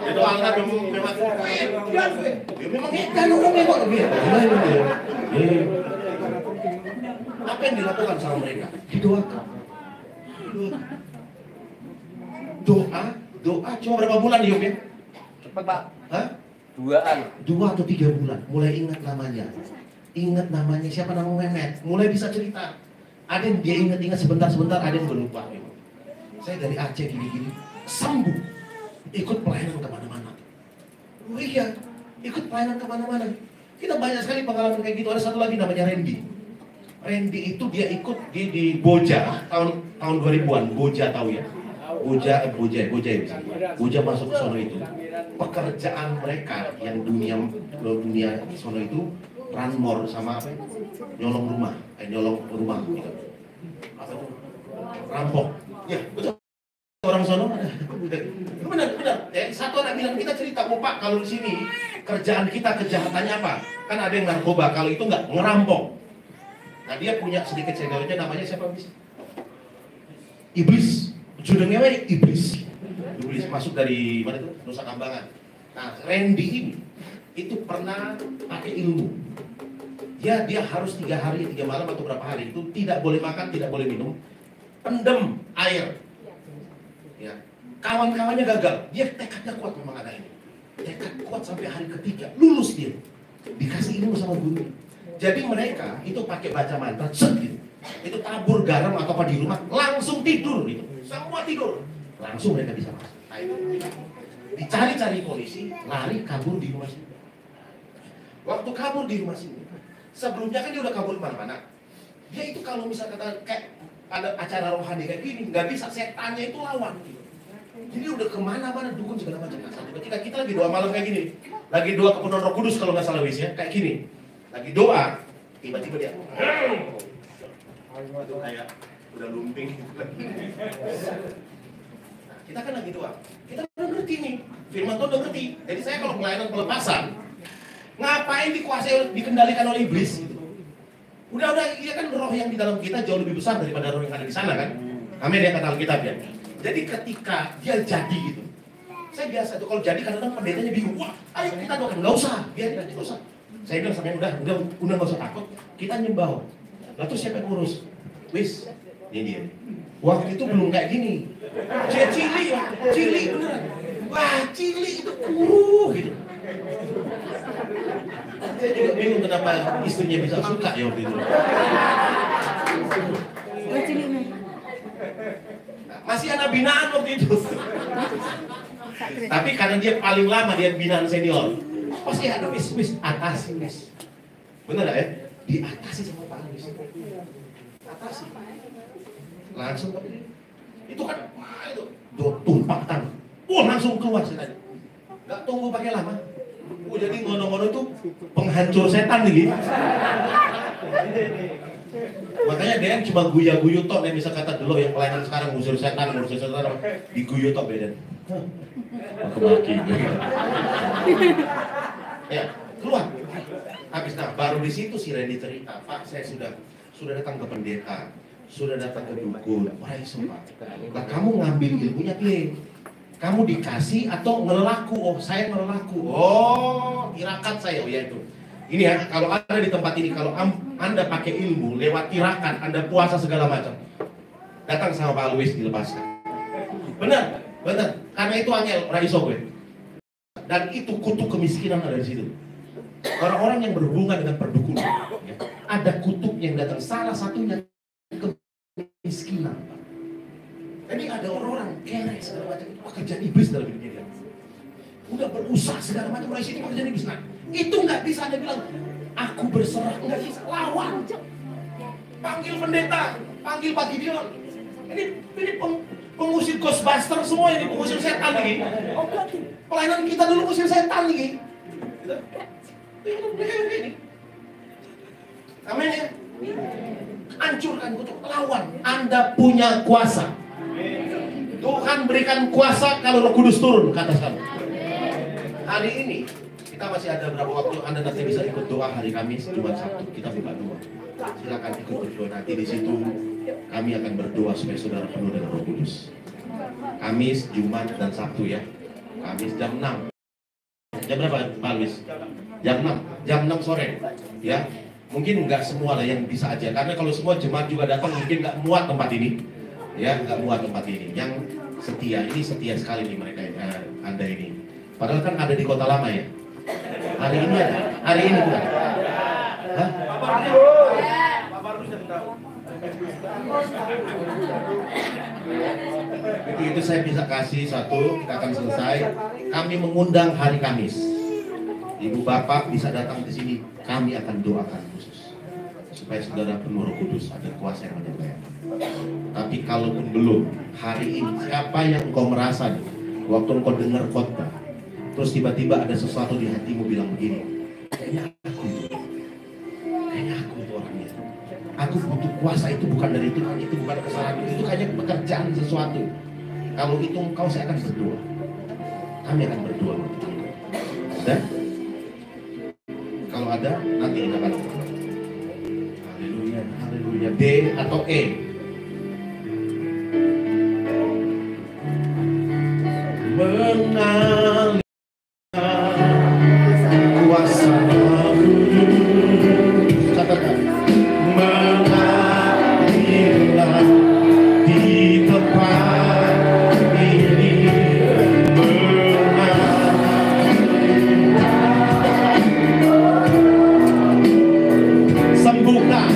Itu angkat memang edan gue. Ya memang edan orangnya kok. Apa yang dilakukan sama mereka? Didoakan. Doa cuma berapa bulan Yub ya? Cepat Pak. Hah? 2 atau 3 bulan. Mulai ingat namanya. Siapa nama Mehmet? Mulai bisa cerita. Ada yang dia ingat sebentar, ada yang lupa. Saya dari Aceh gini-gini sembuh. ikut pelayanan kemana-mana. Oh iya, ikut pelayanan kemana-mana. Kita banyak sekali pengalaman kayak gitu. Ada satu lagi namanya Randy. Randy itu dia ikut di Boja tahun 2000-an. Boja tahu ya? Boja ya bisa. Boja masuk ke sono itu. Pekerjaan mereka yang dunia sono itu ranmor sama apa? Nyolong rumah gitu. Rampok. Ya, betul. Orang sono. Benar. Satu anak bilang, kita cerita, "Oh Pak, kalau di sini kerjaan kita kejahatannya apa?" Kan ada yang narkoba, kalau itu enggak, ngerampok. Nah dia punya sedikit seniornya, namanya siapa bisa? Iblis. Judulnya Iblis. Iblis masuk dari mana itu? Nusa Kambangan. Nah, Randy ini itu pernah pakai ilmu. Dia harus 3 hari, 3 malam atau berapa hari itu tidak boleh makan, tidak boleh minum, pendem air. Ya, kawan-kawannya gagal. Dia tekadnya kuat memang ada ini. Tekad kuat sampai hari ketiga, lulus dia. Dikasih ilmu sama guru. Jadi mereka itu pakai baca mantra, gitu. Itu tabur garam atau apa di rumah, langsung tidur gitu. Semua tidur. Langsung mereka bisa masuk. Nah, itu. Dicari-cari polisi, lari kabur di rumah sini. Waktu kabur di rumah sini, sebelumnya kan dia udah kabur kemana-mana. Dia itu kalau misalnya kayak ada acara rohani kayak gini, nggak bisa, setannya itu lawan gitu. Jadi udah kemana-mana dukun segala macam. Nah, ketika kita lagi doa malam kayak gini, lagi doa kepenuhan Roh Kudus kalau nggak salah wis ya, kayak gini. Lagi doa, tiba-tiba dia itu kayak udah lumping. Nah, kita kan lagi doa, kita udah ngerti nih, firman Tuhan udah ngerti. Jadi saya kalau pelayanan pelepasan, ngapain dikuasai, dikendalikan oleh iblis gitu. Udah, iya kan roh yang di dalam kita jauh lebih besar daripada roh yang ada di sana kan. Amin ya, kata Alkitab ya. Jadi ketika dia jadi gitu, saya biasa tuh kalau jadi kadang-kadang pendetanya bingung. Wah, ayo kita doakan, nggak usah, biarin aja, nggak usah. Saya bilang sampai udah nggak usah takut, kita nyembah. Lalu siapa yang ngurus? Wis, ini dia. Waktu itu belum kayak gini. Dia cili beneran. Wah, cili itu guru gitu. Saya juga bingung kenapa istrinya bisa suka ya waktu itu. Masih anak binaan waktu itu. Tapi karena dia paling lama, dia binaan senior. Pasti ada wis atasi wis. Bener gak ya? Diatasi sama Pak Anies. Atasi. Langsung itu kan itu tumpah tangan. Langsung keluar saya. Gak tunggu pakai lama. Jadi ngono-ngono itu penghancur setan nih. Makanya dia cuma guya-guyu tok, dia bisa kata dulu yang pelayanan sekarang ngusir setan diguyu tok beda. Maki. Ya, keluar. Habis baru di situ si Randy cerita, "Pak, saya sudah datang ke pendeta, sudah datang ke dukun." Wah, iso Pak. Nah, kamu ngambil ilmunya piye? Kamu dikasih atau ngelelaku? Oh, saya ngelelaku. Oh, tirakat saya. Oh ya itu. Ini ya, kalau Anda di tempat ini, kalau Anda pakai ilmu lewat tirakat, Anda puasa segala macam, datang sama Pak Luis dilepaskan. Benar. Karena itu angel, raiso gue. Dan itu kutuk kemiskinan ada di situ. Orang-orang yang berhubungan dengan perdukunan, ya, ada kutuk yang datang. Salah satunya kemiskinan. Jadi ada orang-orang kere segala macam, itu pekerjaan iblis dalam hidup dia. Udah berusaha segala macam, mulai sini pekerjaan iblis. Nah, itu nggak bisa Anda bilang, aku berserah, nggak bisa, lawan. Panggil pendeta, panggil Pak Gideon. Ini pengusir Ghostbuster semua, ini pengusir setan lagi. Pelayanan kita dulu pengusir setan lagi. Ini. Amin ya. Hancurkan kutuk, lawan. Anda punya kuasa. Tuhan berikan kuasa kalau Roh Kudus turun ke atas kamu. Hari ini kita masih ada berapa waktu, Anda nanti bisa ikut doa hari Kamis, Jumat, Sabtu. Kita buka doa. Silakan ikut berdoa. Nanti di situ kami akan berdoa supaya saudara penuh dengan Roh Kudus. Kamis, Jumat, dan Sabtu ya. Kamis jam 6. Jam berapa Pak Luis? Jam 6. Jam 6 sore. Ya. Mungkin nggak semua lah yang bisa aja. Karena kalau semua jemaat juga datang mungkin nggak muat tempat ini. Ya, nggak muat tempat ini. Yang setia, ini setia sekali nih mereka, Anda ini. Padahal kan ada di Kota Lama ya. Hari ini ada, hari ini bukan? Hah? Bapak Rus yang tahu. Itu saya bisa kasih satu, kita akan selesai. Kami mengundang hari Kamis. Ibu Bapak bisa datang ke sini, kami akan doakan khusus supaya saudara penuh Roh Kudus, ada kuasa yang menyampaikan. Tapi kalaupun belum, hari ini siapa yang engkau merasa nih, waktu engkau dengar khotbah, terus tiba-tiba ada sesuatu di hatimu bilang begini, kayaknya aku itu orangnya. Aku butuh kuasa, itu bukan dari Tuhan, itu bukan kesalahan, itu kayaknya pekerjaan sesuatu. Kalau itu engkau, saya akan berdoa. Kami akan berdoa. Ada? Kalau ada, nanti kita akan. Haleluya, haleluya. D atau E? Mengalihkan kuasa katakan mengalirlah di tempat ini, sembuhkan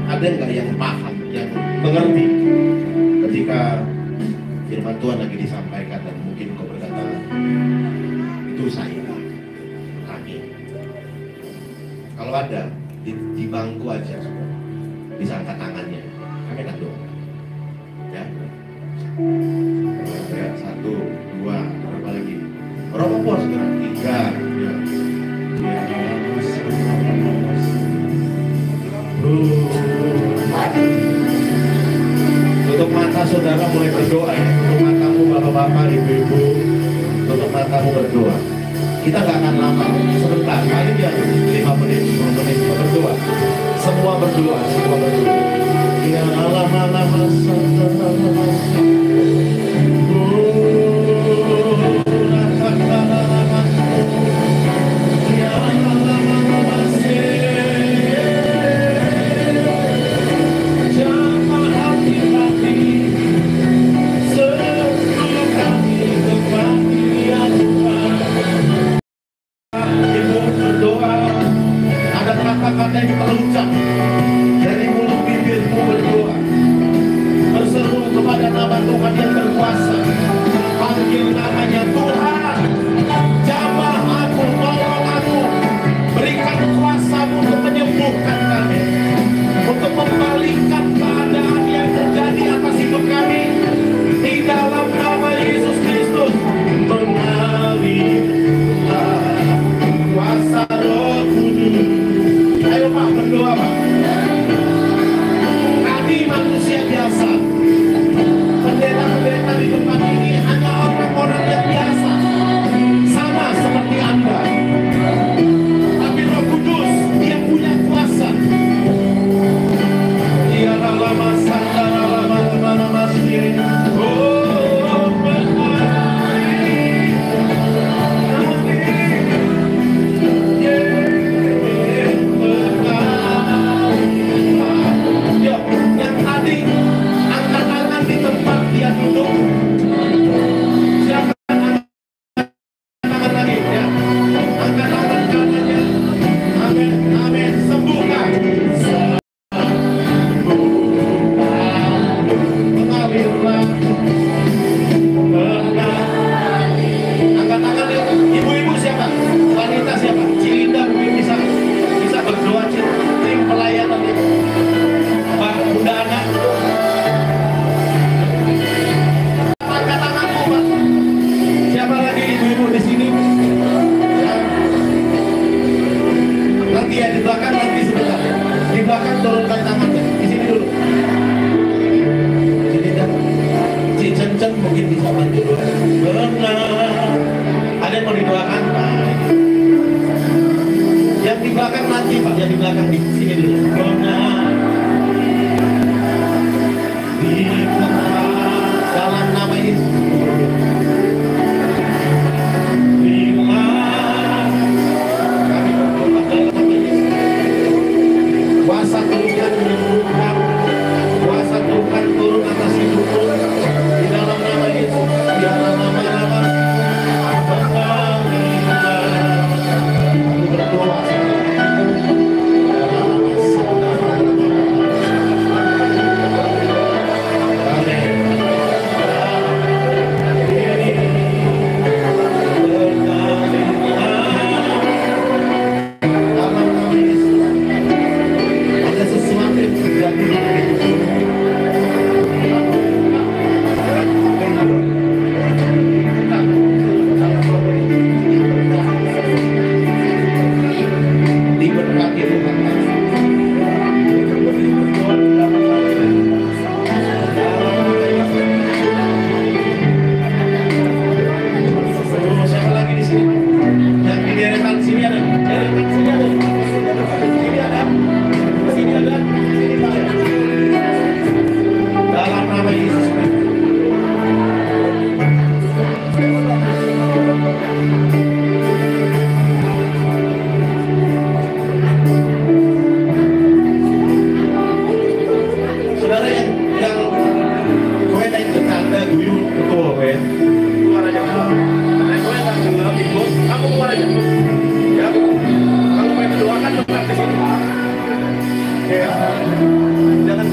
ada nggak yang paham, yang mengerti ketika firman Tuhan lagi disampaikan dan mungkin kau berkata itu saya, kami. Kalau ada di bangku aja, bisa angkat tangannya, kami akan doa. Ya, ya, 1, 2, berapa lagi? Berapa pos sekarang? 3. Ya. Tutup mata saudara, mulai berdoa ya. Tutup matamu bapak-bapak, ibu-ibu. Tutup matamu berdoa. Kita gak akan lama, sebentar, paling ya 5 menit, 10 menit berdoa. Semua berdoa, semua berdoa. Ya Allah, kata-kata yang terucap dari mulut bibirmu berdoa, berseru kepada nama Tuhan yang berkuasa, panggil namanya Tuhan, jamah aku, tolong aku, berikan kuasa-Mu untuk menyembuhkan kami, untuk membalikkan keadaan yang terjadi atas hidup kami, di dalam nama Yesus Kristus. Mengalirlah kuasa Roh Kudus. Ayo Pak, berdoa Pak. kencang mungkin bisa bantu doa. Benar. Ada yang mau didoakan? Nah, yang di belakang nanti Pak, yang di belakang di sini dulu. Benar. Dalam nama Yesus. Kuasa Tuhan menyembuhkan, kuasa Tuhan turun atas hidupmu di dalam nama Yesus, di dalam nama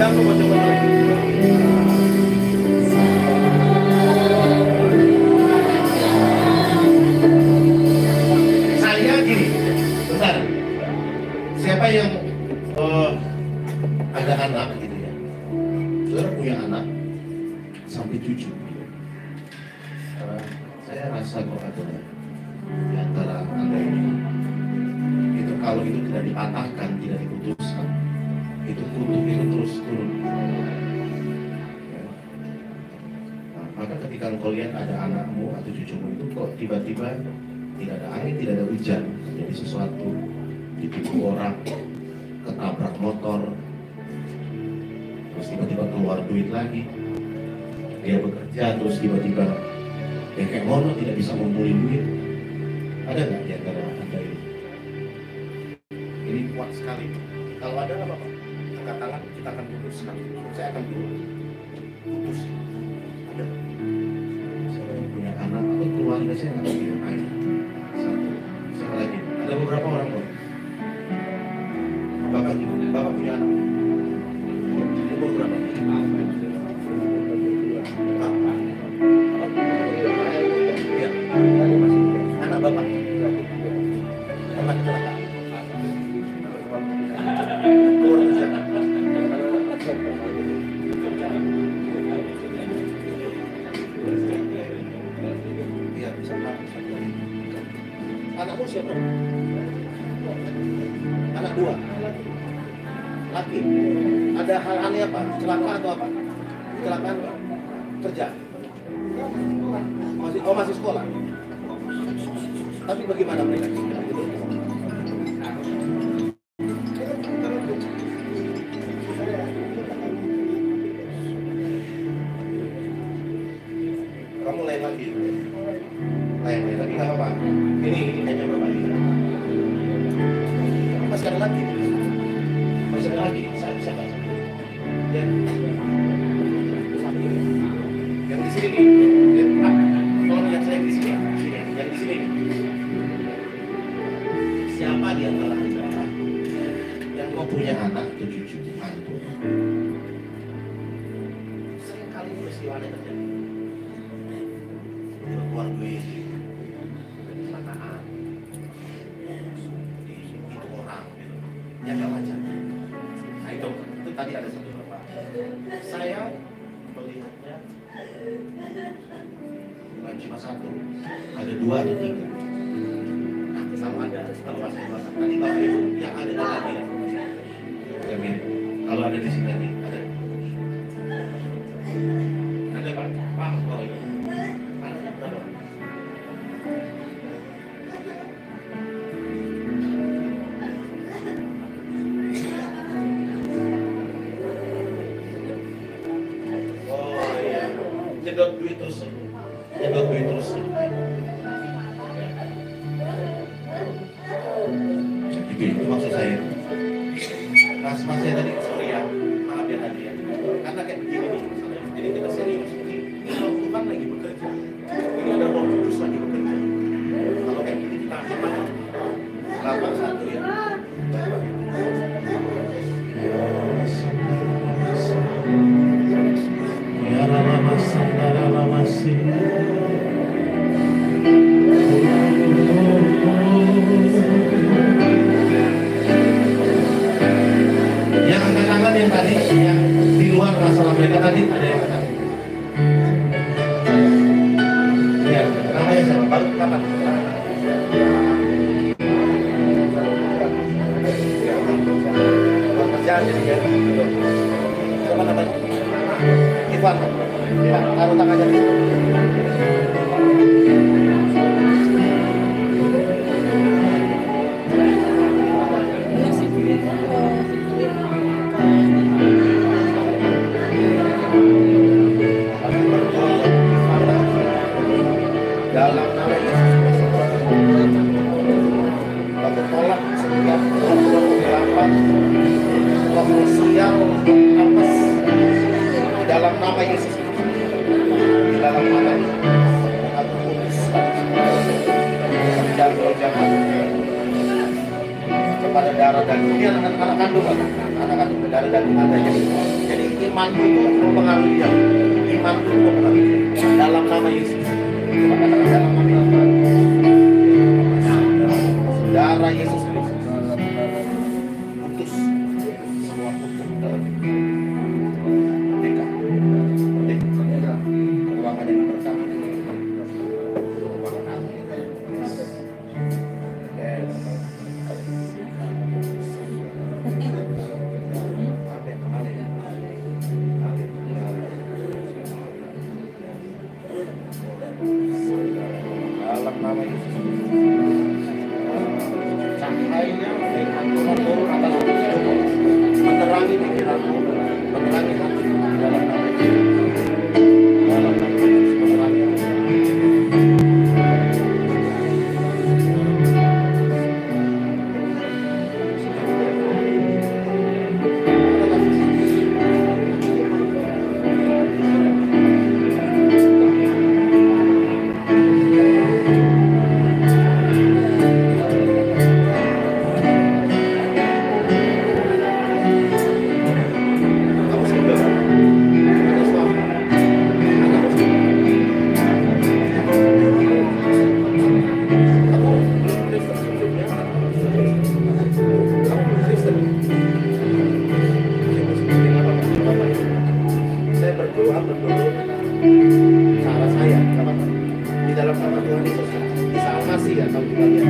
aku berdoa. Tiba-tiba tidak ada angin, tidak ada hujan, jadi sesuatu ditipu orang, ketabrak motor, terus tiba-tiba keluar duit lagi, dia bekerja terus tiba-tiba kayak mono tidak bisa ngumpulin duit. Ada nggak di antara Anda ini? Ini kuat sekali. Kalau ada nggak apa-apa, angkat tangan, kita akan putuskan. Saya akan putus. Ada. Anak atau keluarga saya nggak punya air. Satu lagi, ada beberapa orang kok. Bapak punya anak. Umur berapa? Ya. Anak bapak. Anak kecelakaan. Keluar kerja. Anakmu siapa? Anak dua. Laki. Ada hal aneh apa? Kecelakaan atau apa? Kecelakaan kerja. Masih sekolah. Tapi bagaimana mereka? Kamu lain lagi. Lain lagi nggak apa-apa. Ini hanya Bapak ini. Masih ada lagi. Masih ada lagi. Saya bisa baca. Ya. Yang di sini nih. Tolong lihat saya di sini. Yang di sini. Siapa di antara Anda yang mau punya anak atau cucu mantu? Seringkali peristiwa ini terjadi. Keluar duit. Yang gak wajar. Nah itu tadi ada satu bapak. Saya melihatnya bukan cuma satu, ada dua atau tiga. Nah, kalau ada, kalau masih bapak. Tadi bapak itu yang ada tadi ya. Yang mirip. Kalau ada di sini ada. Ada Pak. Oh iya. Anaknya berapa? Oh iya. Nyedot duit terus. Nyedot duit terus. Itu maksud saya. Mas saya tadi sorry ya, maaf ya tadi ya. Karena kayak begini nih masalahnya. Jadi kita serius. Ini roh Tuhan lagi bekerja. Ini ada Roh Kudus lagi bekerja. Kalau kayak gini kita akan 81 ya. Ya lama sandara lama sih. Yang angkat-angkat yang tadi, yang di luar masalah mereka tadi, ada yang angkat. Ya, namanya siapa? Baru kapan? Kerjaan jadi ya. Siapa namanya? Ivan. Ya, taruh tangannya di situ. Dalam nama Yesus Kristus, aku tolak setiap roh kegelapan, roh sial, apes, di dalam nama Yesus Kristus, di dalam nama Yesus, aku putuskan roh jahat kepada darah daging. Ini anak kandung, anak kandung darah daging ada. Jadi imanmu itu mempengaruhi dia, imanmu itu mempengaruhi dia. Dalam nama Yesus. Darah Yesus Kristus putus semua hukum dalam merdeka keuangan yang pertama keuangan hati. Yes. Dalam nama Yesus, cahaya turun atas hidupmu, menerangi pikiranmu, menerangi hatimu. Dalam nama Yesus, dalam nama Yesus, menerangi cara saya, di dalam nama Tuhan Yesus, Isa Al-Masih ya, kalau kita lihat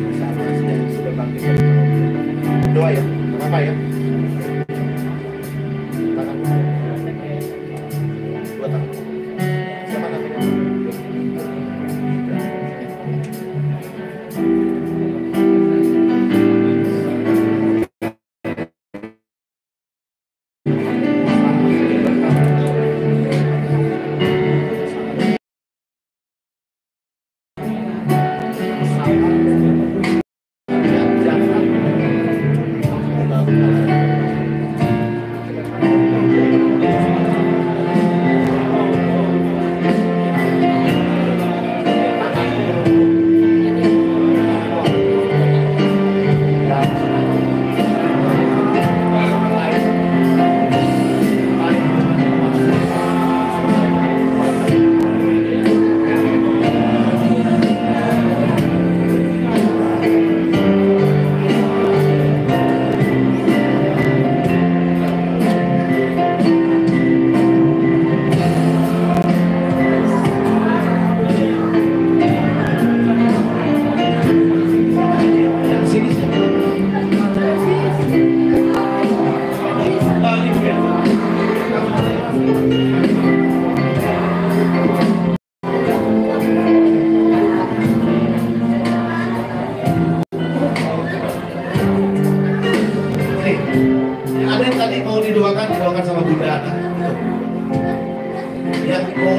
Isa Al-Masih yang sudah bangkit dari maut. Doa ya, apa ya? Tangan dua tangan. Siapa namanya? Jangan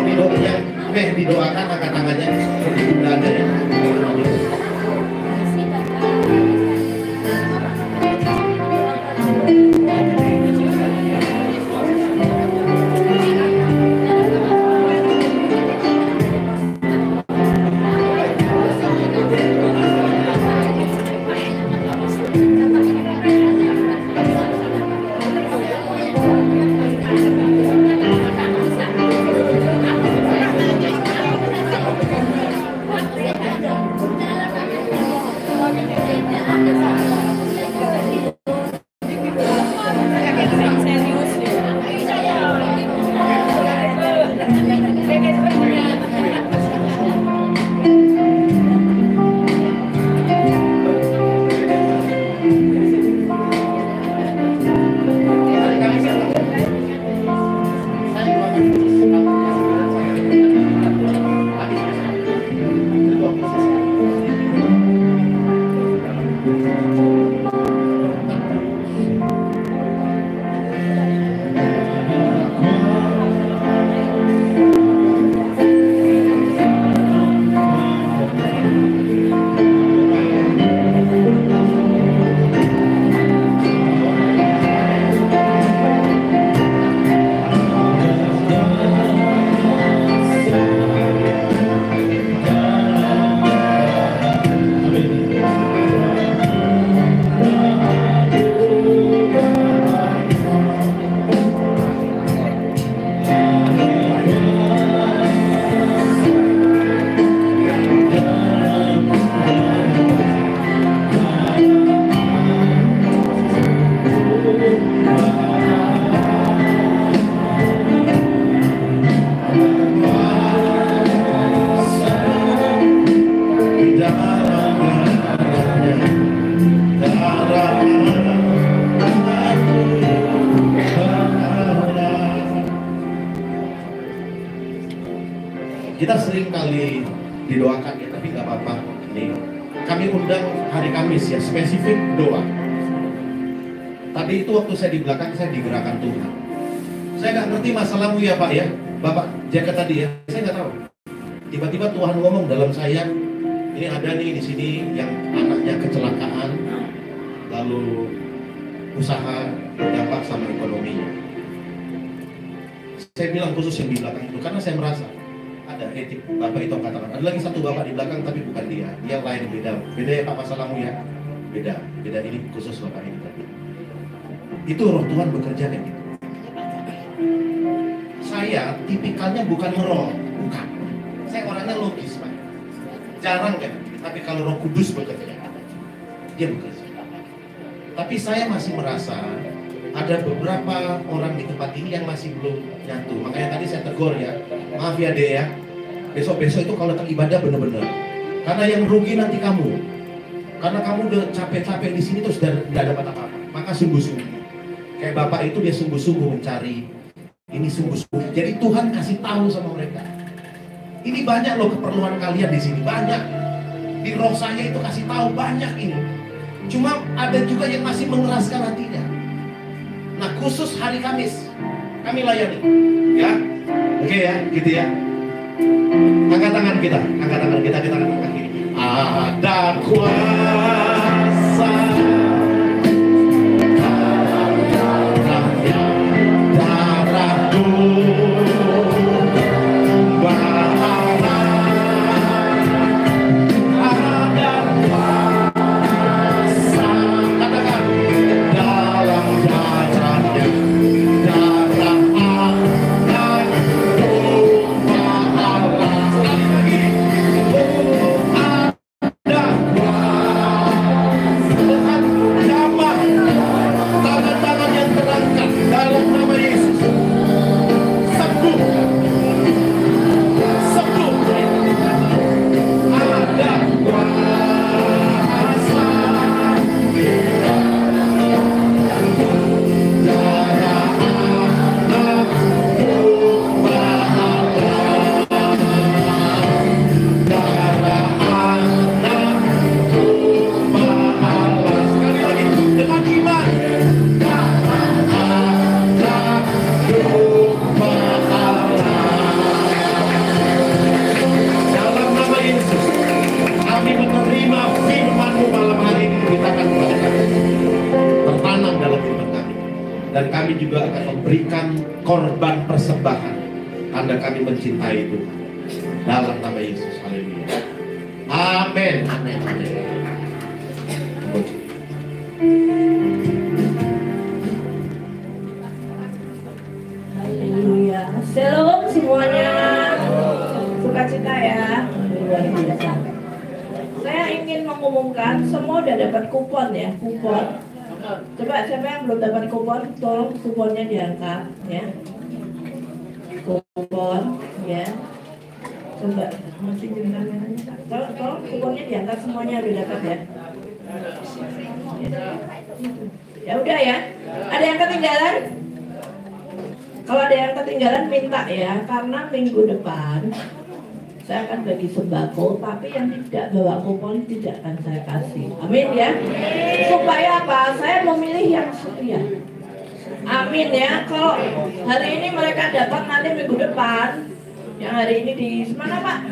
mau didoakan angkat tangannya. Nggak ada ya. Kita sering kali didoakan ya, tapi nggak apa-apa. Ini kami undang hari Kamis ya, spesifik doa. Tadi itu waktu saya di belakang, saya digerakkan Tuhan. Saya nggak ngerti masalahmu ya Pak ya, Bapak jaga tadi ya, saya nggak tahu. Tiba-tiba Tuhan ngomong dalam saya, ini ada nih di sini yang anaknya kecelakaan, lalu usaha berdampak sama ekonominya. Saya bilang khusus yang di belakang itu karena saya merasa ada etik bapak itu katakan. Ada lagi satu bapak di belakang tapi bukan dia lain, beda ya Pak masalahmu ya, beda ini khusus bapak ini tadi. Itu roh Tuhan bekerja kayak gitu. Saya tipikalnya bukan ngerol, bukan. Saya orangnya logis Pak, jarang kan. Tapi kalau Roh Kudus bekerja, dia bekerja. Tapi saya masih merasa ada beberapa orang di tempat ini yang masih belum nyatu. Makanya tadi saya tegur ya, maaf ya Dek ya, besok-besok itu kalau ibadah bener-bener. Karena yang rugi nanti kamu. Karena kamu udah capek-capek di sini terus tidak dapat apa-apa. Maka sungguh-sungguh. Kayak Bapak itu dia sungguh-sungguh mencari. Ini sungguh-sungguh. Jadi Tuhan kasih tahu sama mereka. Ini banyak loh keperluan kalian di sini, banyak. Di roh saya itu kasih tahu banyak ini. Cuma ada juga yang masih mengeraskan hatinya. Nah khusus hari Kamis kami layani, ya, oke ya, gitu ya. Angkat tangan kita, kita angkat kaki. Ada kuasa dalam darahnya, darahku bahwa ada kuasa, katakan dalam darahnya, darah anakku bahwa ada kuasa. kami juga akan memberikan korban persembahan karena kami mencintai Tuhan. Dalam nama Yesus, haleluya. Amin. Amin. Amin. Haleluya. Shalom semuanya. Sukacita ya. Luar biasa. Saya ingin mengumumkan semua udah dapat kupon ya, kupon. Coba siapa yang belum dapat kupon, tolong kuponnya diangkat ya. Kupon ya. Coba masih jumlahnya. Tolong kuponnya diangkat semuanya udah dapat ya. Ya udah ya. Ada yang ketinggalan? Kalau ada yang ketinggalan minta ya, karena minggu depan saya akan bagi sembako, tapi yang tidak bawa kupon tidak akan saya kasih. Amin ya. Supaya apa? Saya memilih yang setia. Amin ya. Kalau hari ini mereka dapat, nanti minggu depan, yang hari ini di mana Pak?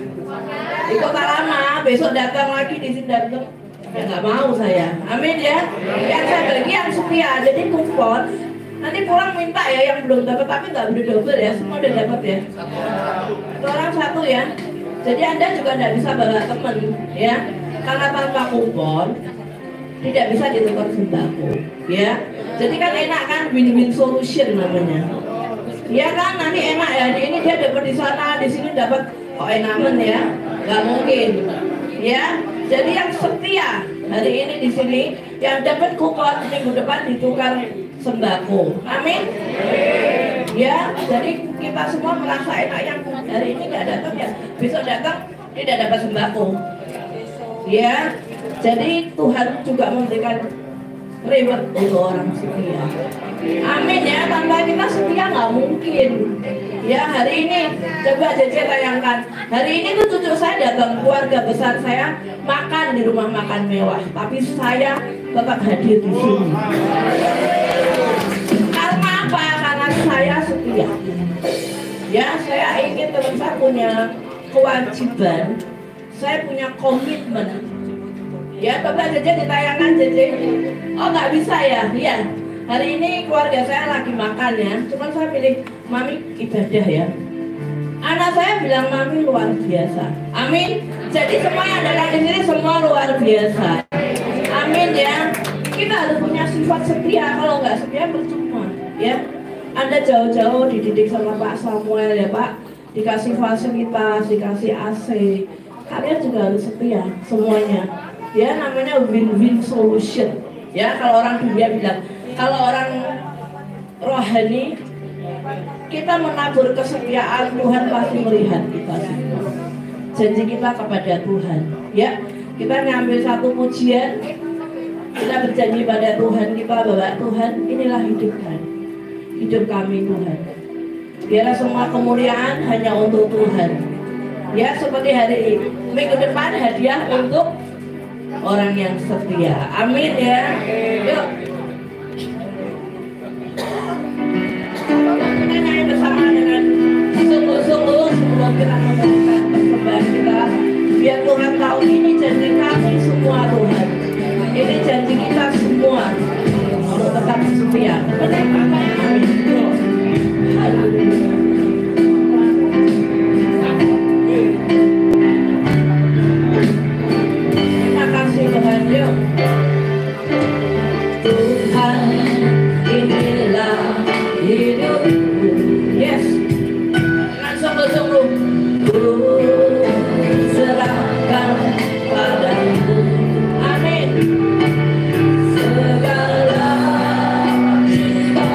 Di Kota Lama, besok datang lagi di Sindarto. Ya nggak mau saya. Amin ya. Yang saya bagi yang setia. Jadi kupon nanti pulang minta ya yang belum dapat, tapi nggak boleh double ya. Semua udah dapat ya. Itu orang satu ya. Jadi Anda juga tidak bisa bawa teman ya, karena tanpa kupon tidak bisa ditukar sembako ya. Jadi kan enak kan, win-win solution namanya. Ya kan, nanti enak ya. Ini dia dapat di sana, di sini dapat, kok enamen ya? Gak mungkin ya. Jadi yang setia hari ini di sini, yang dapat kupon minggu depan ditukar sembako. Amin. Ya, jadi kita semua merasa enak, yang hari ini nggak datang ya, besok datang tidak dapat sembako. Ya, jadi Tuhan juga memberikan reward untuk orang setia. Amin ya, tanpa kita setia nggak mungkin. Ya, hari ini coba Jece tayangkan. Hari ini tuh cucu saya datang, keluarga besar saya makan di rumah makan mewah, tapi saya tetap hadir di sini. Karena apa? Karena saya setia. Ya, saya ingin teman saya punya kewajiban, saya punya komitmen. Ya, coba Jece ditayangkan Jece. Oh nggak bisa ya? Iya. Hari ini keluarga saya lagi makan ya. Cuman saya pilih Mami ibadah ya. Anak saya bilang Mami luar biasa. Amin. Jadi semua yang datang di sini semua luar biasa. Amin ya. Kita harus punya sifat setia. Kalau nggak setia percuma ya. Anda jauh-jauh dididik sama Pak Samuel ya Pak, dikasih fasilitas, dikasih AC. Kalian juga harus setia semuanya. Ya, namanya win-win solution. Ya, kalau orang dunia bilang, kalau orang rohani, kita menabur kesetiaan, Tuhan pasti melihat kita semua. Janji kita kepada Tuhan. Ya, kita ngambil satu pujian, kita berjanji pada Tuhan, kita bahwa Tuhan, inilah hidup kami Tuhan. Biarlah semua kemuliaan hanya untuk Tuhan. Ya, seperti hari ini, minggu depan hadiah untuk orang yang setia. Amin ya. Yuk. Kita nyanyi bersama dengan sungguh-sungguh sebelum kita memberikan persembahan kita. Biar Tuhan tahu ini janji kami semua Tuhan. Ini janji kita semua untuk tetap setia. Amin. Haleluya. Tuhan, yuk. Tuhan, inilah hidupku. Yes. Dengan sungguh-sungguh ku serahkan padamu. Amin. Segala cinta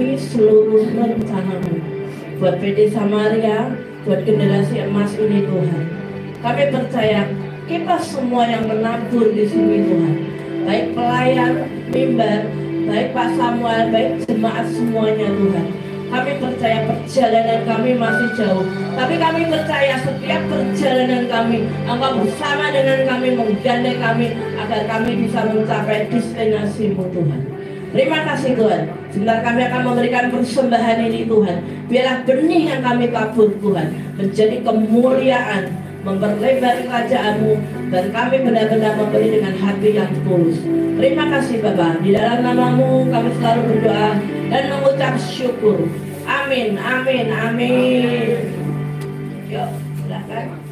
menggenapi seluruh rencana-Mu buat PD Samaria, buat generasi emas ini Tuhan. Kami percaya kita semua yang menabur di sini Tuhan, baik pelayan, mimbar, baik Pak Samuel, baik jemaat semuanya Tuhan. Kami percaya perjalanan kami masih jauh, tapi kami percaya setiap perjalanan kami Engkau bersama dengan kami, menggandeng kami agar kami bisa mencapai destinasi-Mu Tuhan. Terima kasih Tuhan. Sebentar kami akan memberikan persembahan ini Tuhan. Biarlah benih yang kami tabur Tuhan menjadi kemuliaan, memperlebar kerajaan-Mu, dan kami benar-benar memberi dengan hati yang tulus. Terima kasih Bapa. Di dalam nama-Mu kami selalu berdoa dan mengucap syukur. Amin, amin, amin. Yuk, silakan.